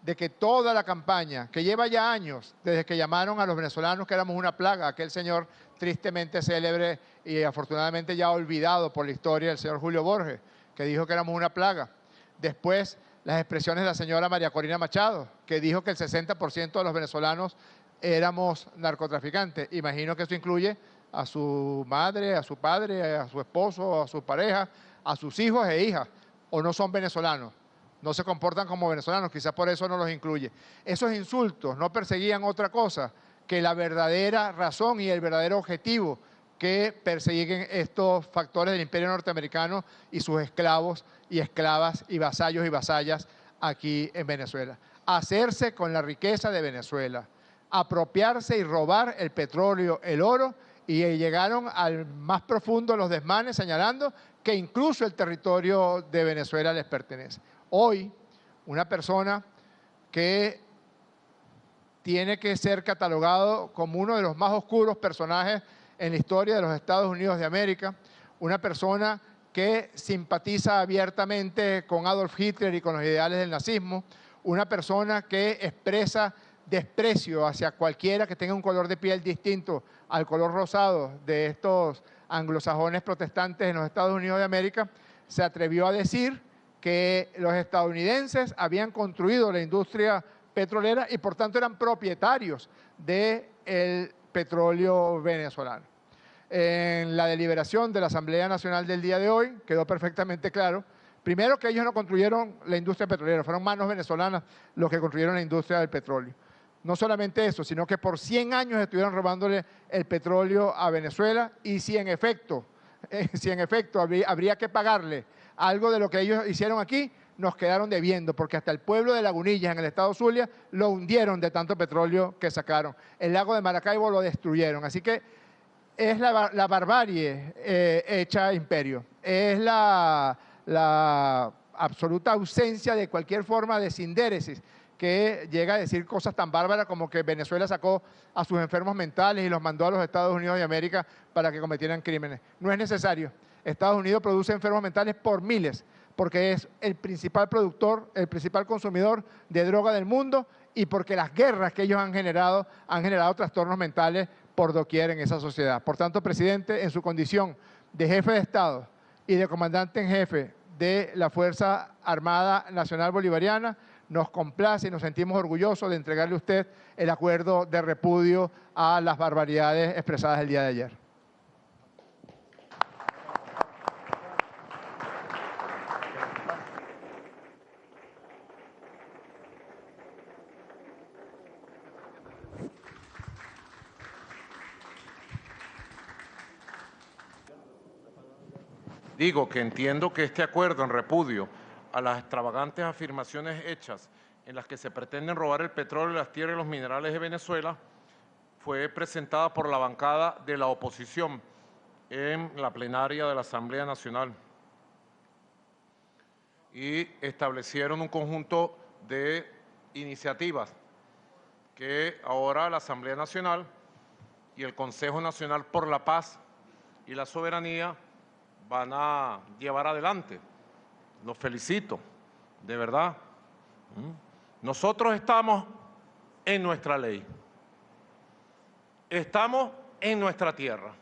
de que toda la campaña, que lleva ya años, desde que llamaron a los venezolanos que éramos una plaga, aquel señor tristemente célebre y afortunadamente ya olvidado por la historia, el señor Julio Borges, que dijo que éramos una plaga. Después, las expresiones de la señora María Corina Machado, que dijo que el 60% de los venezolanos éramos narcotraficantes. Imagino que eso incluye a su madre, a su padre, a su esposo, a su pareja, a sus hijos e hijas, o no son venezolanos. No se comportan como venezolanos, quizás por eso no los incluye. Esos insultos no perseguían otra cosa que la verdadera razón y el verdadero objetivo que persiguen estos factores del imperio norteamericano y sus esclavos y esclavas y vasallos y vasallas aquí en Venezuela. Hacerse con la riqueza de Venezuela, apropiarse y robar el petróleo, el oro, y llegaron al más profundo de los desmanes señalando que incluso el territorio de Venezuela les pertenece. Hoy, una persona que tiene que ser catalogado como uno de los más oscuros personajes en la historia de los Estados Unidos de América, una persona que simpatiza abiertamente con Adolf Hitler y con los ideales del nazismo, una persona que expresa desprecio hacia cualquiera que tenga un color de piel distinto al color rosado de estos anglosajones protestantes en los Estados Unidos de América, se atrevió a decir que los estadounidenses habían construido la industria petrolera y por tanto eran propietarios del petróleo venezolano. En la deliberación de la Asamblea Nacional del día de hoy quedó perfectamente claro, primero, que ellos no construyeron la industria petrolera, fueron manos venezolanas los que construyeron la industria del petróleo. No solamente eso, sino que por 100 años estuvieron robándole el petróleo a Venezuela y si en efecto habría que pagarle algo de lo que ellos hicieron aquí, nos quedaron debiendo, porque hasta el pueblo de Lagunillas, en el estado Zulia, lo hundieron de tanto petróleo que sacaron. El lago de Maracaibo lo destruyeron. Así que es la barbarie hecha imperio. Es la absoluta ausencia de cualquier forma de sindéresis que llega a decir cosas tan bárbaras como que Venezuela sacó a sus enfermos mentales y los mandó a los Estados Unidos de América para que cometieran crímenes. No es necesario. Estados Unidos produce enfermos mentales por miles, porque es el principal productor, el principal consumidor de droga del mundo y porque las guerras que ellos han generado trastornos mentales por doquier en esa sociedad. Por tanto, presidente, en su condición de jefe de Estado y de comandante en jefe de la Fuerza Armada Nacional Bolivariana, nos complace y nos sentimos orgullosos de entregarle a usted el acuerdo de repudio a las barbaridades expresadas el día de ayer. Digo que entiendo que este acuerdo en repudio a las extravagantes afirmaciones hechas en las que se pretenden robar el petróleo, las tierras y los minerales de Venezuela fue presentada por la bancada de la oposición en la plenaria de la Asamblea Nacional y establecieron un conjunto de iniciativas que ahora la Asamblea Nacional y el Consejo Nacional por la Paz y la Soberanía van a llevar adelante. Los felicito, de verdad. Nosotros estamos en nuestra ley, estamos en nuestra tierra,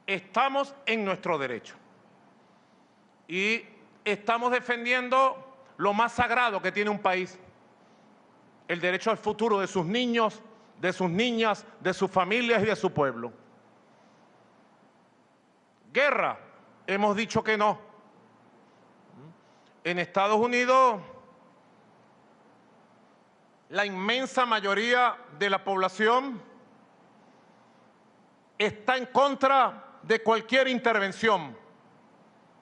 estamos en nuestro derecho y estamos defendiendo lo más sagrado que tiene un país, el derecho al futuro de sus niños, de sus niñas, de sus familias y de su pueblo. Guerra, hemos dicho que no. En Estados Unidos, la inmensa mayoría de la población está en contra de cualquier intervención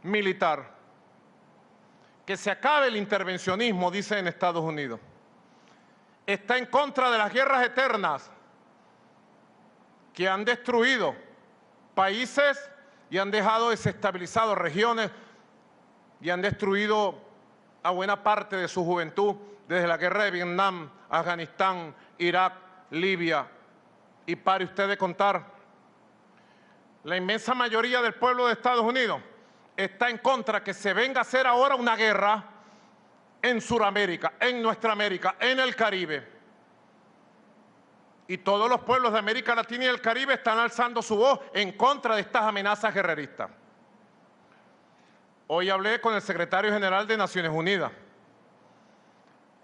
militar. Que se acabe el intervencionismo, dice en Estados Unidos. Está en contra de las guerras eternas que han destruido países y han dejado desestabilizadas regiones y han destruido a buena parte de su juventud desde la guerra de Vietnam, Afganistán, Irak, Libia. Y pare usted de contar, la inmensa mayoría del pueblo de Estados Unidos está en contra que se venga a hacer ahora una guerra en Sudamérica, en nuestra América, en el Caribe. Y todos los pueblos de América Latina y el Caribe están alzando su voz en contra de estas amenazas guerreristas. Hoy hablé con el secretario general de Naciones Unidas.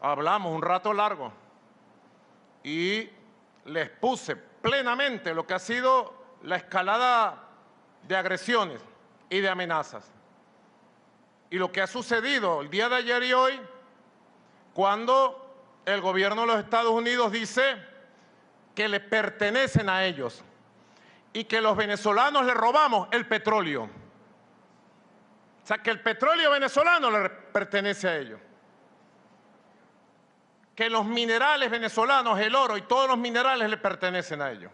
Hablamos un rato largo y les puse plenamente lo que ha sido la escalada de agresiones y de amenazas. Y lo que ha sucedido el día de ayer y hoy, cuando el gobierno de los Estados Unidos dice que le pertenecen a ellos y que los venezolanos le robamos el petróleo. O sea, que el petróleo venezolano le pertenece a ellos. Que los minerales venezolanos, el oro y todos los minerales le pertenecen a ellos.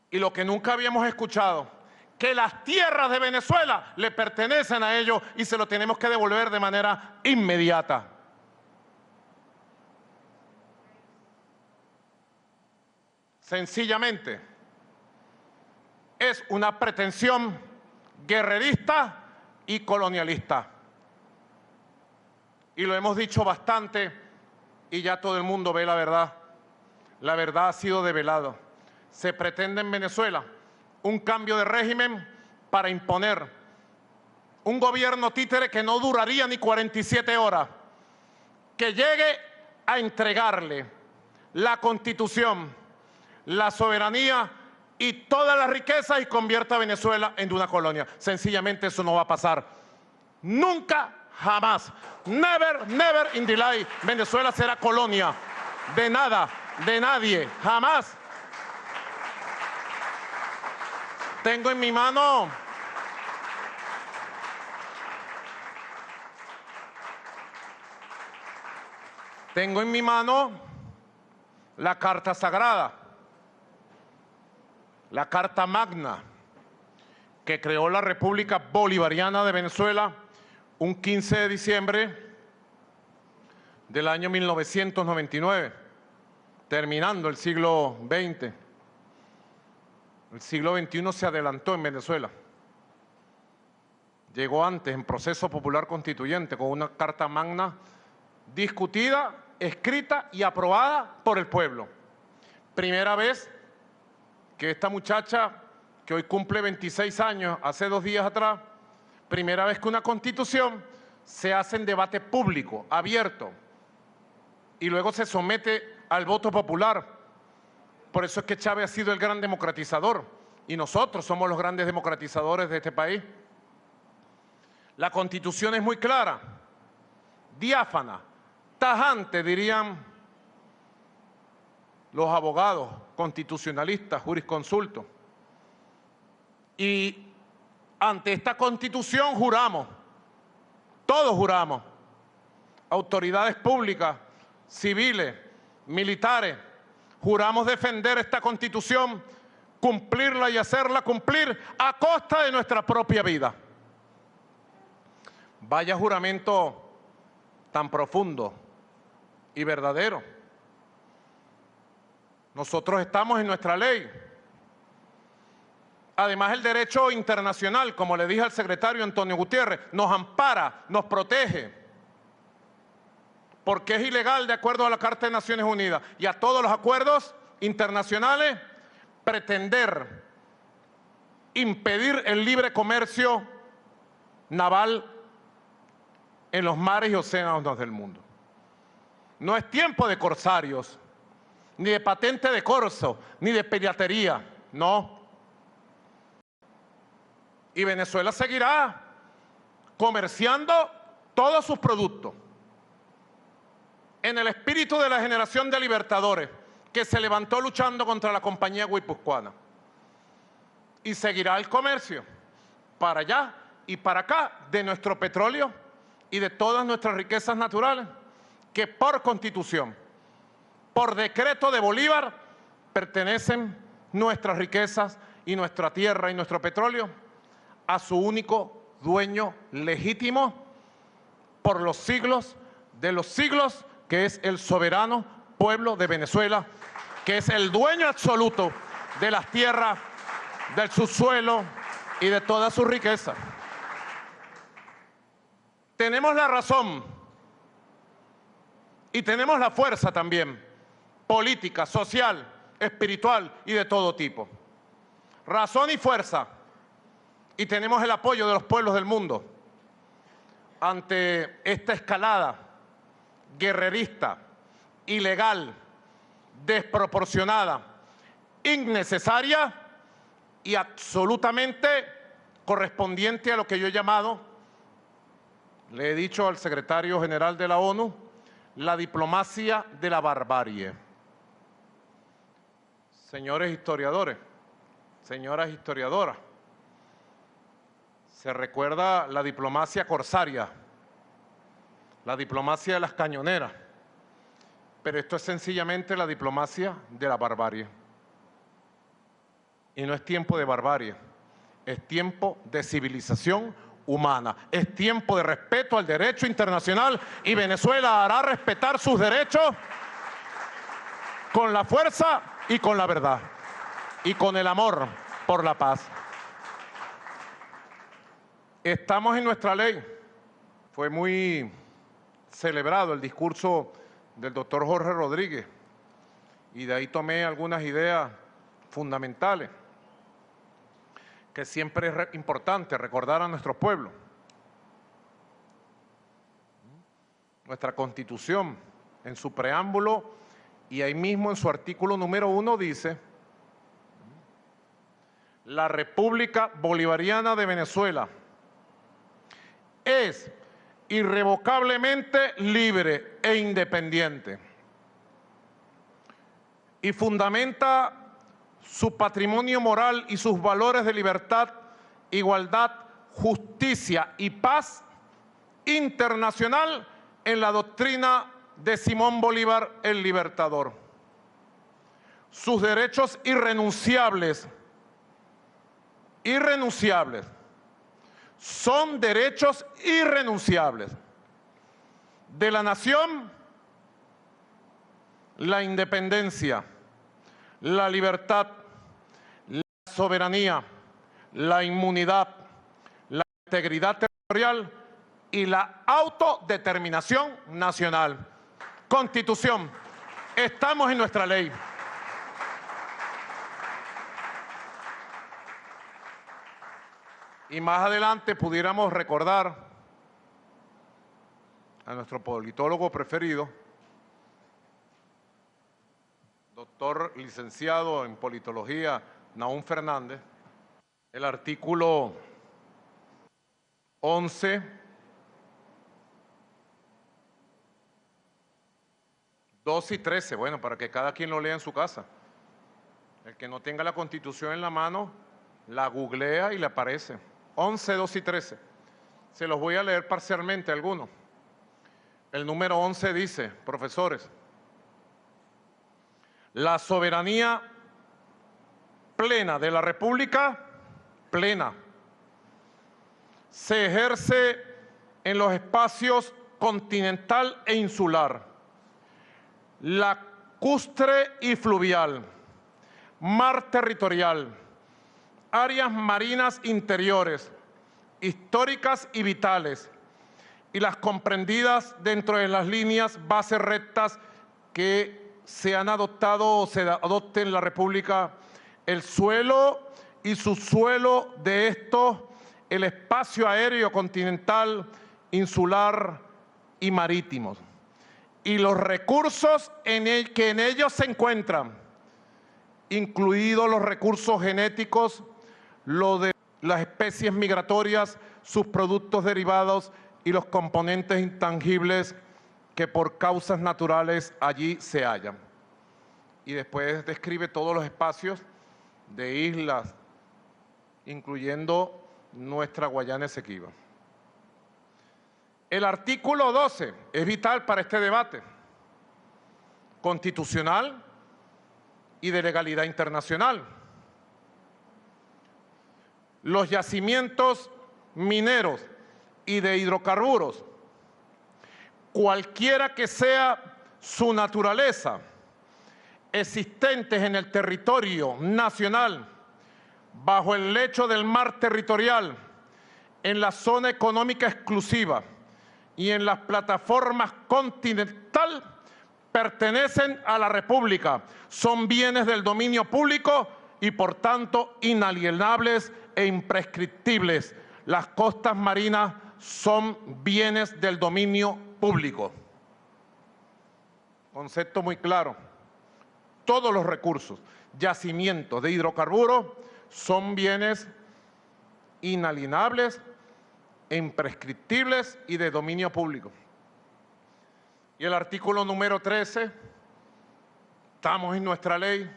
Y lo que nunca habíamos escuchado, que las tierras de Venezuela le pertenecen a ellos y se lo tenemos que devolver de manera inmediata. Sencillamente, es una pretensión guerrerista y colonialista. Y lo hemos dicho bastante y ya todo el mundo ve la verdad. La verdad ha sido develada. Se pretende en Venezuela un cambio de régimen para imponer un gobierno títere que no duraría ni 47 horas, que llegue a entregarle la Constitución, la soberanía y todas las riquezas y convierta a Venezuela en una colonia. Sencillamente eso no va a pasar. Nunca, jamás. Never, never in the life. Venezuela será colonia de nada, de nadie, jamás. Tengo en mi mano la Carta Sagrada, la Carta Magna, que creó la República Bolivariana de Venezuela un 15 de diciembre del año 1999, terminando el siglo XX. El siglo XXI se adelantó en Venezuela. Llegó antes en proceso popular constituyente con una Carta Magna discutida, escrita y aprobada por el pueblo. Primera vez que esta muchacha, que hoy cumple 26 años, hace 2 días atrás, primera vez que una constitución se hace en debate público, abierto, y luego se somete al voto popular. Por eso es que Chávez ha sido el gran democratizador y nosotros somos los grandes democratizadores de este país. La Constitución es muy clara, diáfana, tajante, dirían los abogados constitucionalistas, jurisconsultos. Y ante esta Constitución juramos, todos juramos, autoridades públicas, civiles, militares, juramos defender esta Constitución, cumplirla y hacerla cumplir a costa de nuestra propia vida. Vaya juramento tan profundo y verdadero. Nosotros estamos en nuestra ley. Además, el derecho internacional, como le dije al secretario Antonio Gutiérrez, nos ampara, nos protege, porque es ilegal, de acuerdo a la Carta de Naciones Unidas y a todos los acuerdos internacionales, pretender impedir el libre comercio naval en los mares y océanos del mundo. No es tiempo de corsarios, ni de patente de corso, ni de piratería, no. Y Venezuela seguirá comerciando todos sus productos en el espíritu de la generación de libertadores que se levantó luchando contra la compañía guipuzcoana. Y seguirá el comercio para allá y para acá de nuestro petróleo y de todas nuestras riquezas naturales que por Constitución, por decreto de Bolívar, pertenecen nuestras riquezas y nuestra tierra y nuestro petróleo a su único dueño legítimo por los siglos de los siglos, que es el soberano pueblo de Venezuela, que es el dueño absoluto de las tierras, del subsuelo y de toda su riqueza. tenemos la razón y tenemos la fuerza también, política, social, espiritual y de todo tipo. Razón y fuerza. Y tenemos el apoyo de los pueblos del mundo ante esta escalada guerrerista, ilegal, desproporcionada, innecesaria y absolutamente correspondiente a lo que yo he llamado, le he dicho al secretario general de la ONU, la diplomacia de la barbarie. Señores historiadores, señoras historiadoras, se recuerda la diplomacia corsaria, la diplomacia de las cañoneras, pero esto es sencillamente la diplomacia de la barbarie. Y no es tiempo de barbarie, es tiempo de civilización humana, es tiempo de respeto al derecho internacional y Venezuela hará respetar sus derechos con la fuerza y con la verdad y con el amor por la paz. Estamos en nuestra ley. Fue muy celebrado el discurso del doctor Jorge Rodríguez y de ahí tomé algunas ideas fundamentales que siempre es importante recordar a nuestro pueblo. Nuestra Constitución, en su preámbulo y ahí mismo en su artículo número 1 dice: la República Bolivariana de Venezuela es irrevocablemente libre e independiente y fundamenta su patrimonio moral y sus valores de libertad, igualdad, justicia y paz internacional en la doctrina de Simón Bolívar el Libertador. Sus derechos irrenunciables, son derechos irrenunciables de la nación: la independencia, la libertad, la soberanía, la inmunidad, la integridad territorial y la autodeterminación nacional. Constitución, estamos en nuestra ley. Y más adelante pudiéramos recordar a nuestro politólogo preferido, doctor licenciado en politología Nahum Fernández, el artículo 11, 2 y 13, bueno, para que cada quien lo lea en su casa. El que no tenga la Constitución en la mano, la googlea y le aparece. 11, 2 y 13. Se los voy a leer parcialmente algunos. El número 11 dice, profesores: la soberanía plena de la República, plena, se ejerce en los espacios continental e insular, lacustre y fluvial, mar territorial, áreas marinas interiores, históricas y vitales, y las comprendidas dentro de las líneas bases rectas que se han adoptado o se adopten en la República, el suelo y subsuelo de estos, el espacio aéreo continental, insular y marítimos, y los recursos que en ellos se encuentran, incluidos los recursos genéticos, lo de las especies migratorias, sus productos derivados y los componentes intangibles que por causas naturales allí se hallan. Y después describe todos los espacios de islas, incluyendo nuestra Guayana Esequiba. El artículo 12 es vital para este debate constitucional y de legalidad internacional. Los yacimientos mineros y de hidrocarburos, cualquiera que sea su naturaleza, existentes en el territorio nacional, bajo el lecho del mar territorial, en la zona económica exclusiva, y en las plataformas continental pertenecen a la República, son bienes del dominio público y por tanto inalienables e imprescriptibles. Las costas marinas son bienes del dominio público. Concepto muy claro. Todos los recursos, yacimientos de hidrocarburos son bienes inalienables, imprescriptibles y de dominio público. Y el artículo número 13, estamos en nuestra ley,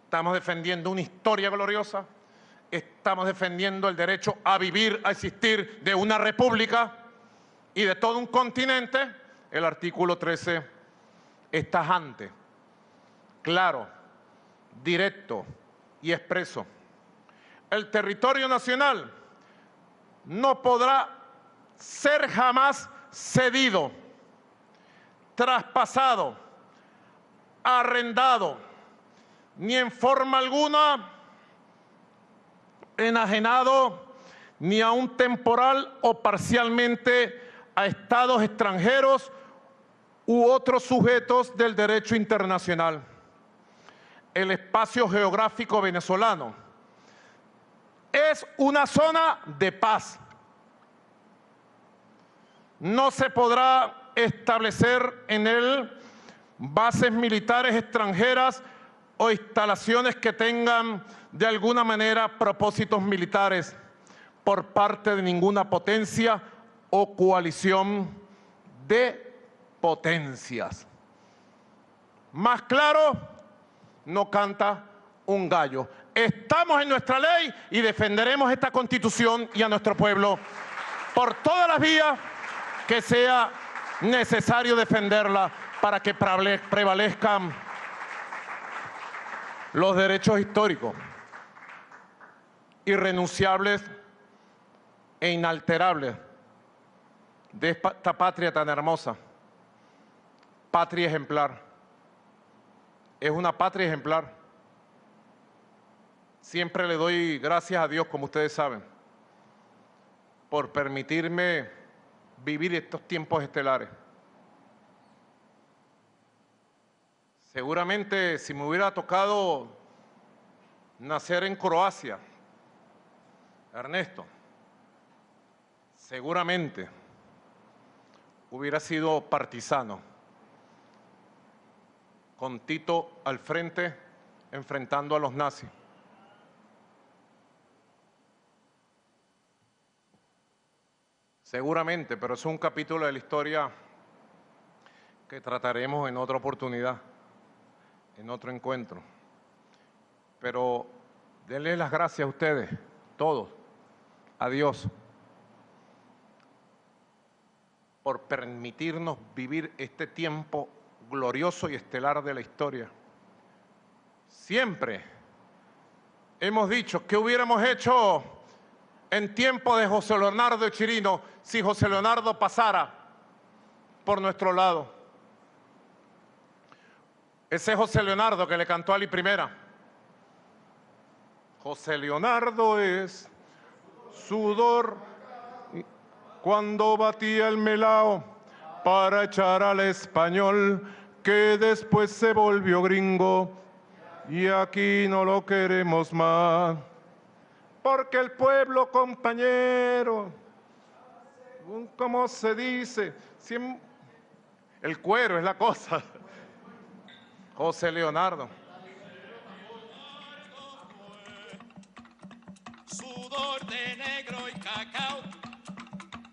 estamos defendiendo una historia gloriosa, estamos defendiendo el derecho a vivir, a existir de una república y de todo un continente. El artículo 13 es tajante, claro, directo y expreso. El territorio nacional no podrá ser jamás cedido, traspasado, arrendado, ni en forma alguna enajenado, ni aun temporal o parcialmente a estados extranjeros u otros sujetos del derecho internacional. El espacio geográfico venezolano es una zona de paz. No se podrá establecer en él bases militares extranjeras o instalaciones que tengan de alguna manera propósitos militares por parte de ninguna potencia o coalición de potencias. Más claro, no canta un gallo. Estamos en nuestra ley y defenderemos esta Constitución y a nuestro pueblo por todas las vías que sea necesario defenderla para que prevalezcan los derechos históricos, irrenunciables e inalterables de esta patria tan hermosa, patria ejemplar. Es una patria ejemplar. Siempre le doy gracias a Dios, como ustedes saben, por permitirme vivir estos tiempos estelares. Seguramente si me hubiera tocado nacer en Croacia, Ernesto, seguramente hubiera sido partisano, con Tito al frente, enfrentando a los nazis. Seguramente, pero es un capítulo de la historia que trataremos en otra oportunidad, en otro encuentro. Pero denle las gracias a ustedes, todos, a Dios, por permitirnos vivir este tiempo glorioso y estelar de la historia. Siempre hemos dicho que hubiéramos hecho en tiempo de José Leonardo Chirino si José Leonardo pasara por nuestro lado. Ese José Leonardo que le cantó a Ali Primera. José Leonardo es sudor cuando batía el melao para echar al español que después se volvió gringo y aquí no lo queremos más. Porque el pueblo, compañero, ¿cómo se dice? El cuero es la cosa. José Leonardo. Sudor de negro y cacao,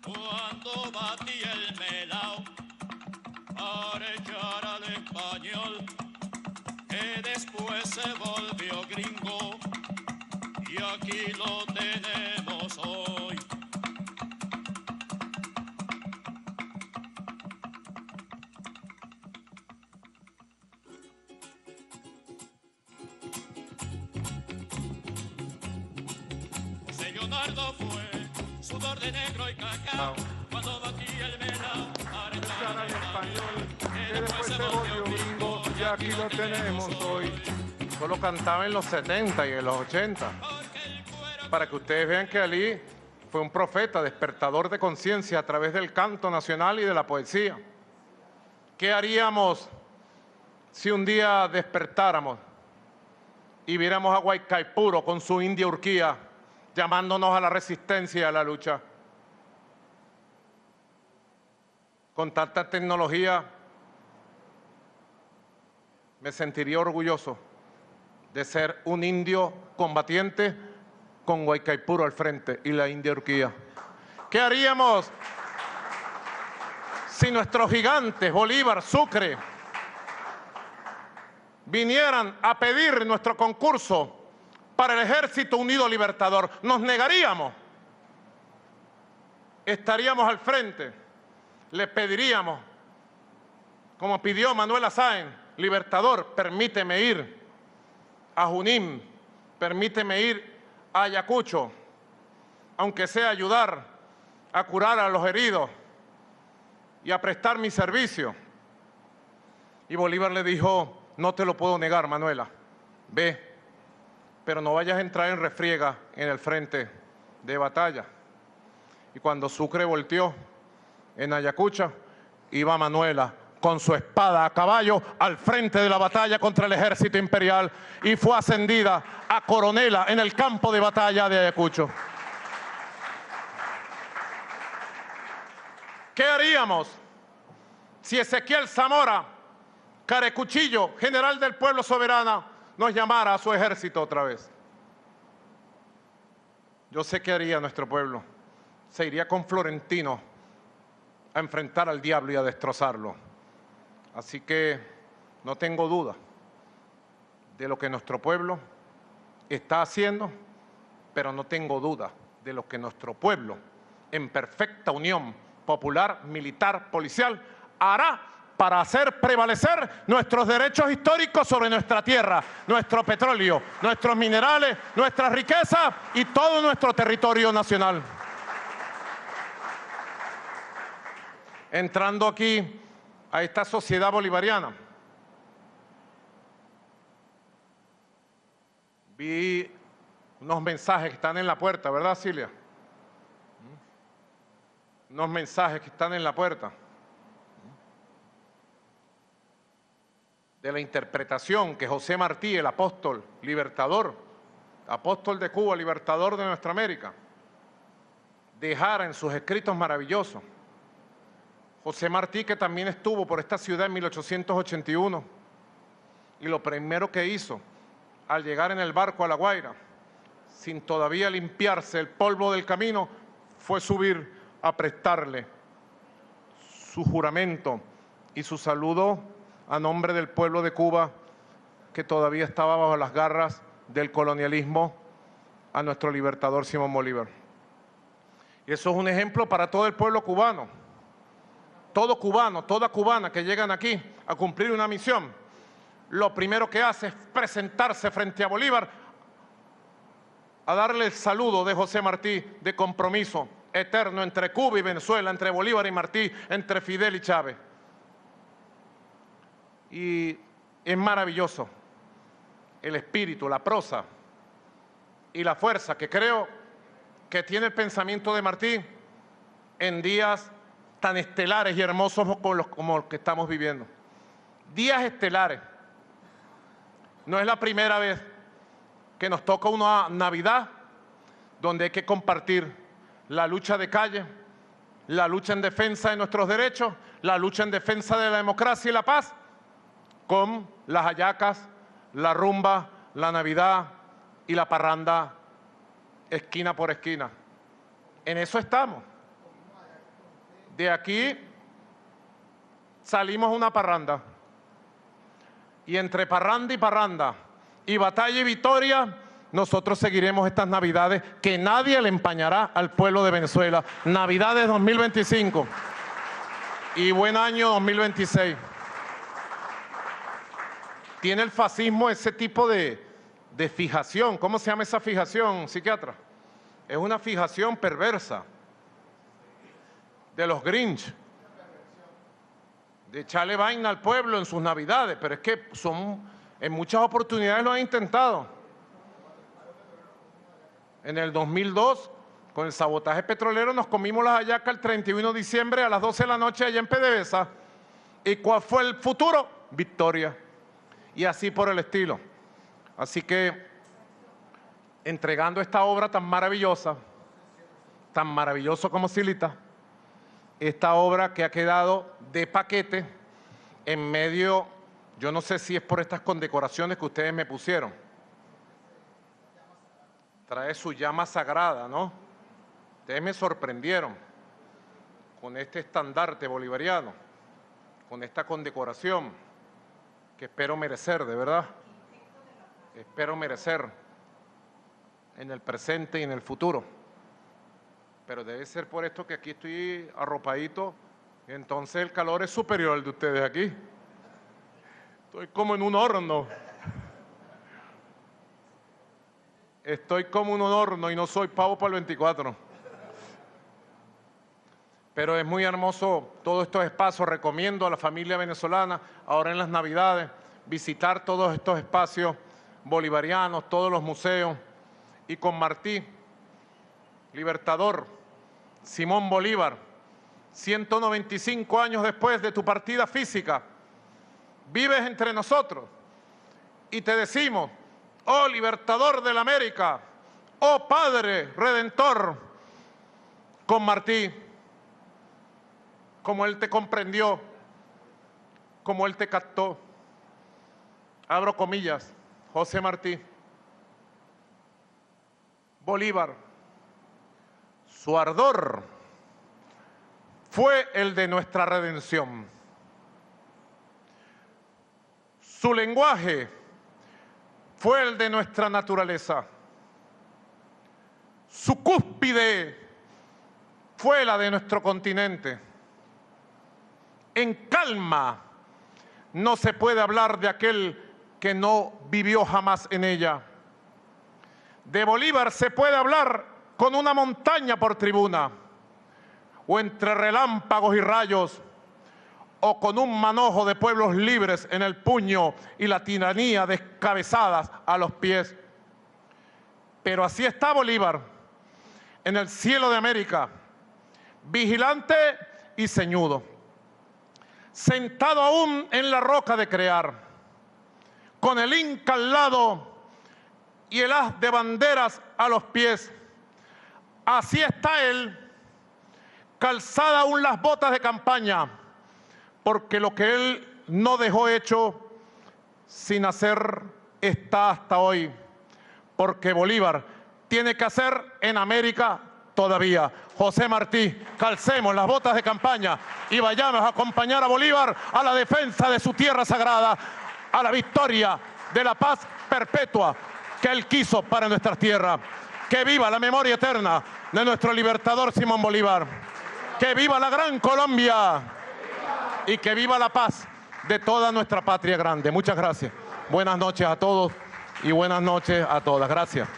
cuando batía el melao, para echar al español, que después se volvió gringo. Y aquí lo tenemos hoy. José Leonardo fue sudor de negro y cacao, cuando batía el melao para echar al español, que después se volvió gringo. Y aquí lo tenemos hoy. Solo cantaba en los 70 y en los 80. Para que ustedes vean que Ali fue un profeta, despertador de conciencia a través del canto nacional y de la poesía. ¿Qué haríamos si un día despertáramos y viéramos a Guaycaipuro con su India Urquía llamándonos a la resistencia y a la lucha? Con tanta tecnología, me sentiría orgulloso de ser un indio combatiente con Guaycaipuro al frente y la India Urquía. ¿Qué haríamos si nuestros gigantes, Bolívar, Sucre, vinieran a pedir nuestro concurso para el Ejército Unido Libertador? ¿Nos negaríamos? Estaríamos al frente, le pediríamos, como pidió Manuela Sáenz, Libertador, permíteme ir a Junín, permíteme ir a Ayacucho, aunque sea ayudar a curar a los heridos y a prestar mi servicio. Y Bolívar le dijo: no te lo puedo negar, Manuela, ve, pero no vayas a entrar en refriega en el frente de batalla. Y cuando Sucre volteó en Ayacucho, iba Manuela con su espada a caballo al frente de la batalla contra el ejército imperial y fue ascendida a coronela en el campo de batalla de Ayacucho. ¿Qué haríamos si Ezequiel Zamora, Carecuchillo, general del pueblo soberano, nos llamara a su ejército otra vez? Yo sé qué haría nuestro pueblo. Se iría con Florentino a enfrentar al diablo y a destrozarlo. Así que no tengo duda de lo que nuestro pueblo está haciendo, pero no tengo duda de lo que nuestro pueblo, en perfecta unión popular, militar, policial, hará para hacer prevalecer nuestros derechos históricos sobre nuestra tierra, nuestro petróleo, nuestros minerales, nuestras riquezas y todo nuestro territorio nacional. Entrando aquí a esta sociedad bolivariana, vi unos mensajes que están en la puerta, ¿verdad, Cilia? Unos mensajes que están en la puerta de la interpretación que José Martí, el apóstol libertador, apóstol de Cuba, libertador de nuestra América, dejara en sus escritos maravillosos. José Martí, que también estuvo por esta ciudad en 1881, y lo primero que hizo al llegar en el barco a La Guaira, sin todavía limpiarse el polvo del camino, fue subir a prestarle su juramento y su saludo a nombre del pueblo de Cuba, que todavía estaba bajo las garras del colonialismo, a nuestro libertador Simón Bolívar. Y eso es un ejemplo para todo el pueblo cubano. Todo cubano, toda cubana que llegan aquí a cumplir una misión, lo primero que hace es presentarse frente a Bolívar a darle el saludo de José Martí de compromiso eterno entre Cuba y Venezuela, entre Bolívar y Martí, entre Fidel y Chávez. Y es maravilloso el espíritu, la prosa y la fuerza que creo que tiene el pensamiento de Martí en días tan estelares y hermosos como los que estamos viviendo. Días estelares. No es la primera vez que nos toca una Navidad donde hay que compartir la lucha de calle, la lucha en defensa de nuestros derechos, la lucha en defensa de la democracia y la paz, con las hallacas, la rumba, la Navidad y la parranda esquina por esquina. En eso estamos. De aquí salimos una parranda. Y entre parranda y batalla y victoria, nosotros seguiremos estas Navidades que nadie le empañará al pueblo de Venezuela. Navidades 2025 y buen año 2026. Tiene el fascismo ese tipo de fijación. ¿Cómo se llama esa fijación, psiquiatra? Es una fijación perversa de los Grinch, de echarle vaina al pueblo en sus Navidades, pero es que en muchas oportunidades lo han intentado. En el 2002 con el sabotaje petrolero, nos comimos las hallacas el 31 de diciembre a las 12 de la noche allá en PDVSA. ¿Y cuál fue el futuro? Victoria. Y así por el estilo. Así que, entregando esta obra tan maravillosa, tan maravilloso como Silita, esta obra que ha quedado de paquete en medio, yo no sé si es por estas condecoraciones que ustedes me pusieron. Trae su llama sagrada, ¿no? Ustedes me sorprendieron con este estandarte bolivariano, con esta condecoración que espero merecer, de verdad. Espero merecer en el presente y en el futuro. Pero debe ser por esto que aquí estoy arropadito, entonces el calor es superior al de ustedes aquí. Estoy como en un horno. Estoy como en un horno y no soy pavo para el 24. Pero es muy hermoso todos estos espacios. Recomiendo a la familia venezolana, ahora en las Navidades, visitar todos estos espacios bolivarianos, todos los museos. Y con Martí, Libertador, Simón Bolívar, 195 años después de tu partida física, vives entre nosotros y te decimos: oh Libertador de la América, oh Padre Redentor, con Martí, como Él te comprendió, como Él te captó. Abro comillas, José Martí. Bolívar, su ardor fue el de nuestra redención. Su lenguaje fue el de nuestra naturaleza. Su cúspide fue la de nuestro continente. En calma no se puede hablar de aquel que no vivió jamás en ella. De Bolívar se puede hablar con una montaña por tribuna, o entre relámpagos y rayos, o con un manojo de pueblos libres en el puño y la tiranía descabezadas a los pies. Pero así está Bolívar, en el cielo de América, vigilante y ceñudo, sentado aún en la roca de crear, con el Inca al lado y el haz de banderas a los pies. Así está él, calzada aún las botas de campaña, porque lo que él no dejó hecho sin hacer está hasta hoy, porque Bolívar tiene que hacer en América todavía. José Martí, calcemos las botas de campaña y vayamos a acompañar a Bolívar a la defensa de su tierra sagrada, a la victoria de la paz perpetua que él quiso para nuestras tierras. Que viva la memoria eterna de nuestro libertador Simón Bolívar. Que viva la gran Colombia y que viva la paz de toda nuestra patria grande. Muchas gracias. Buenas noches a todos y buenas noches a todas. Gracias.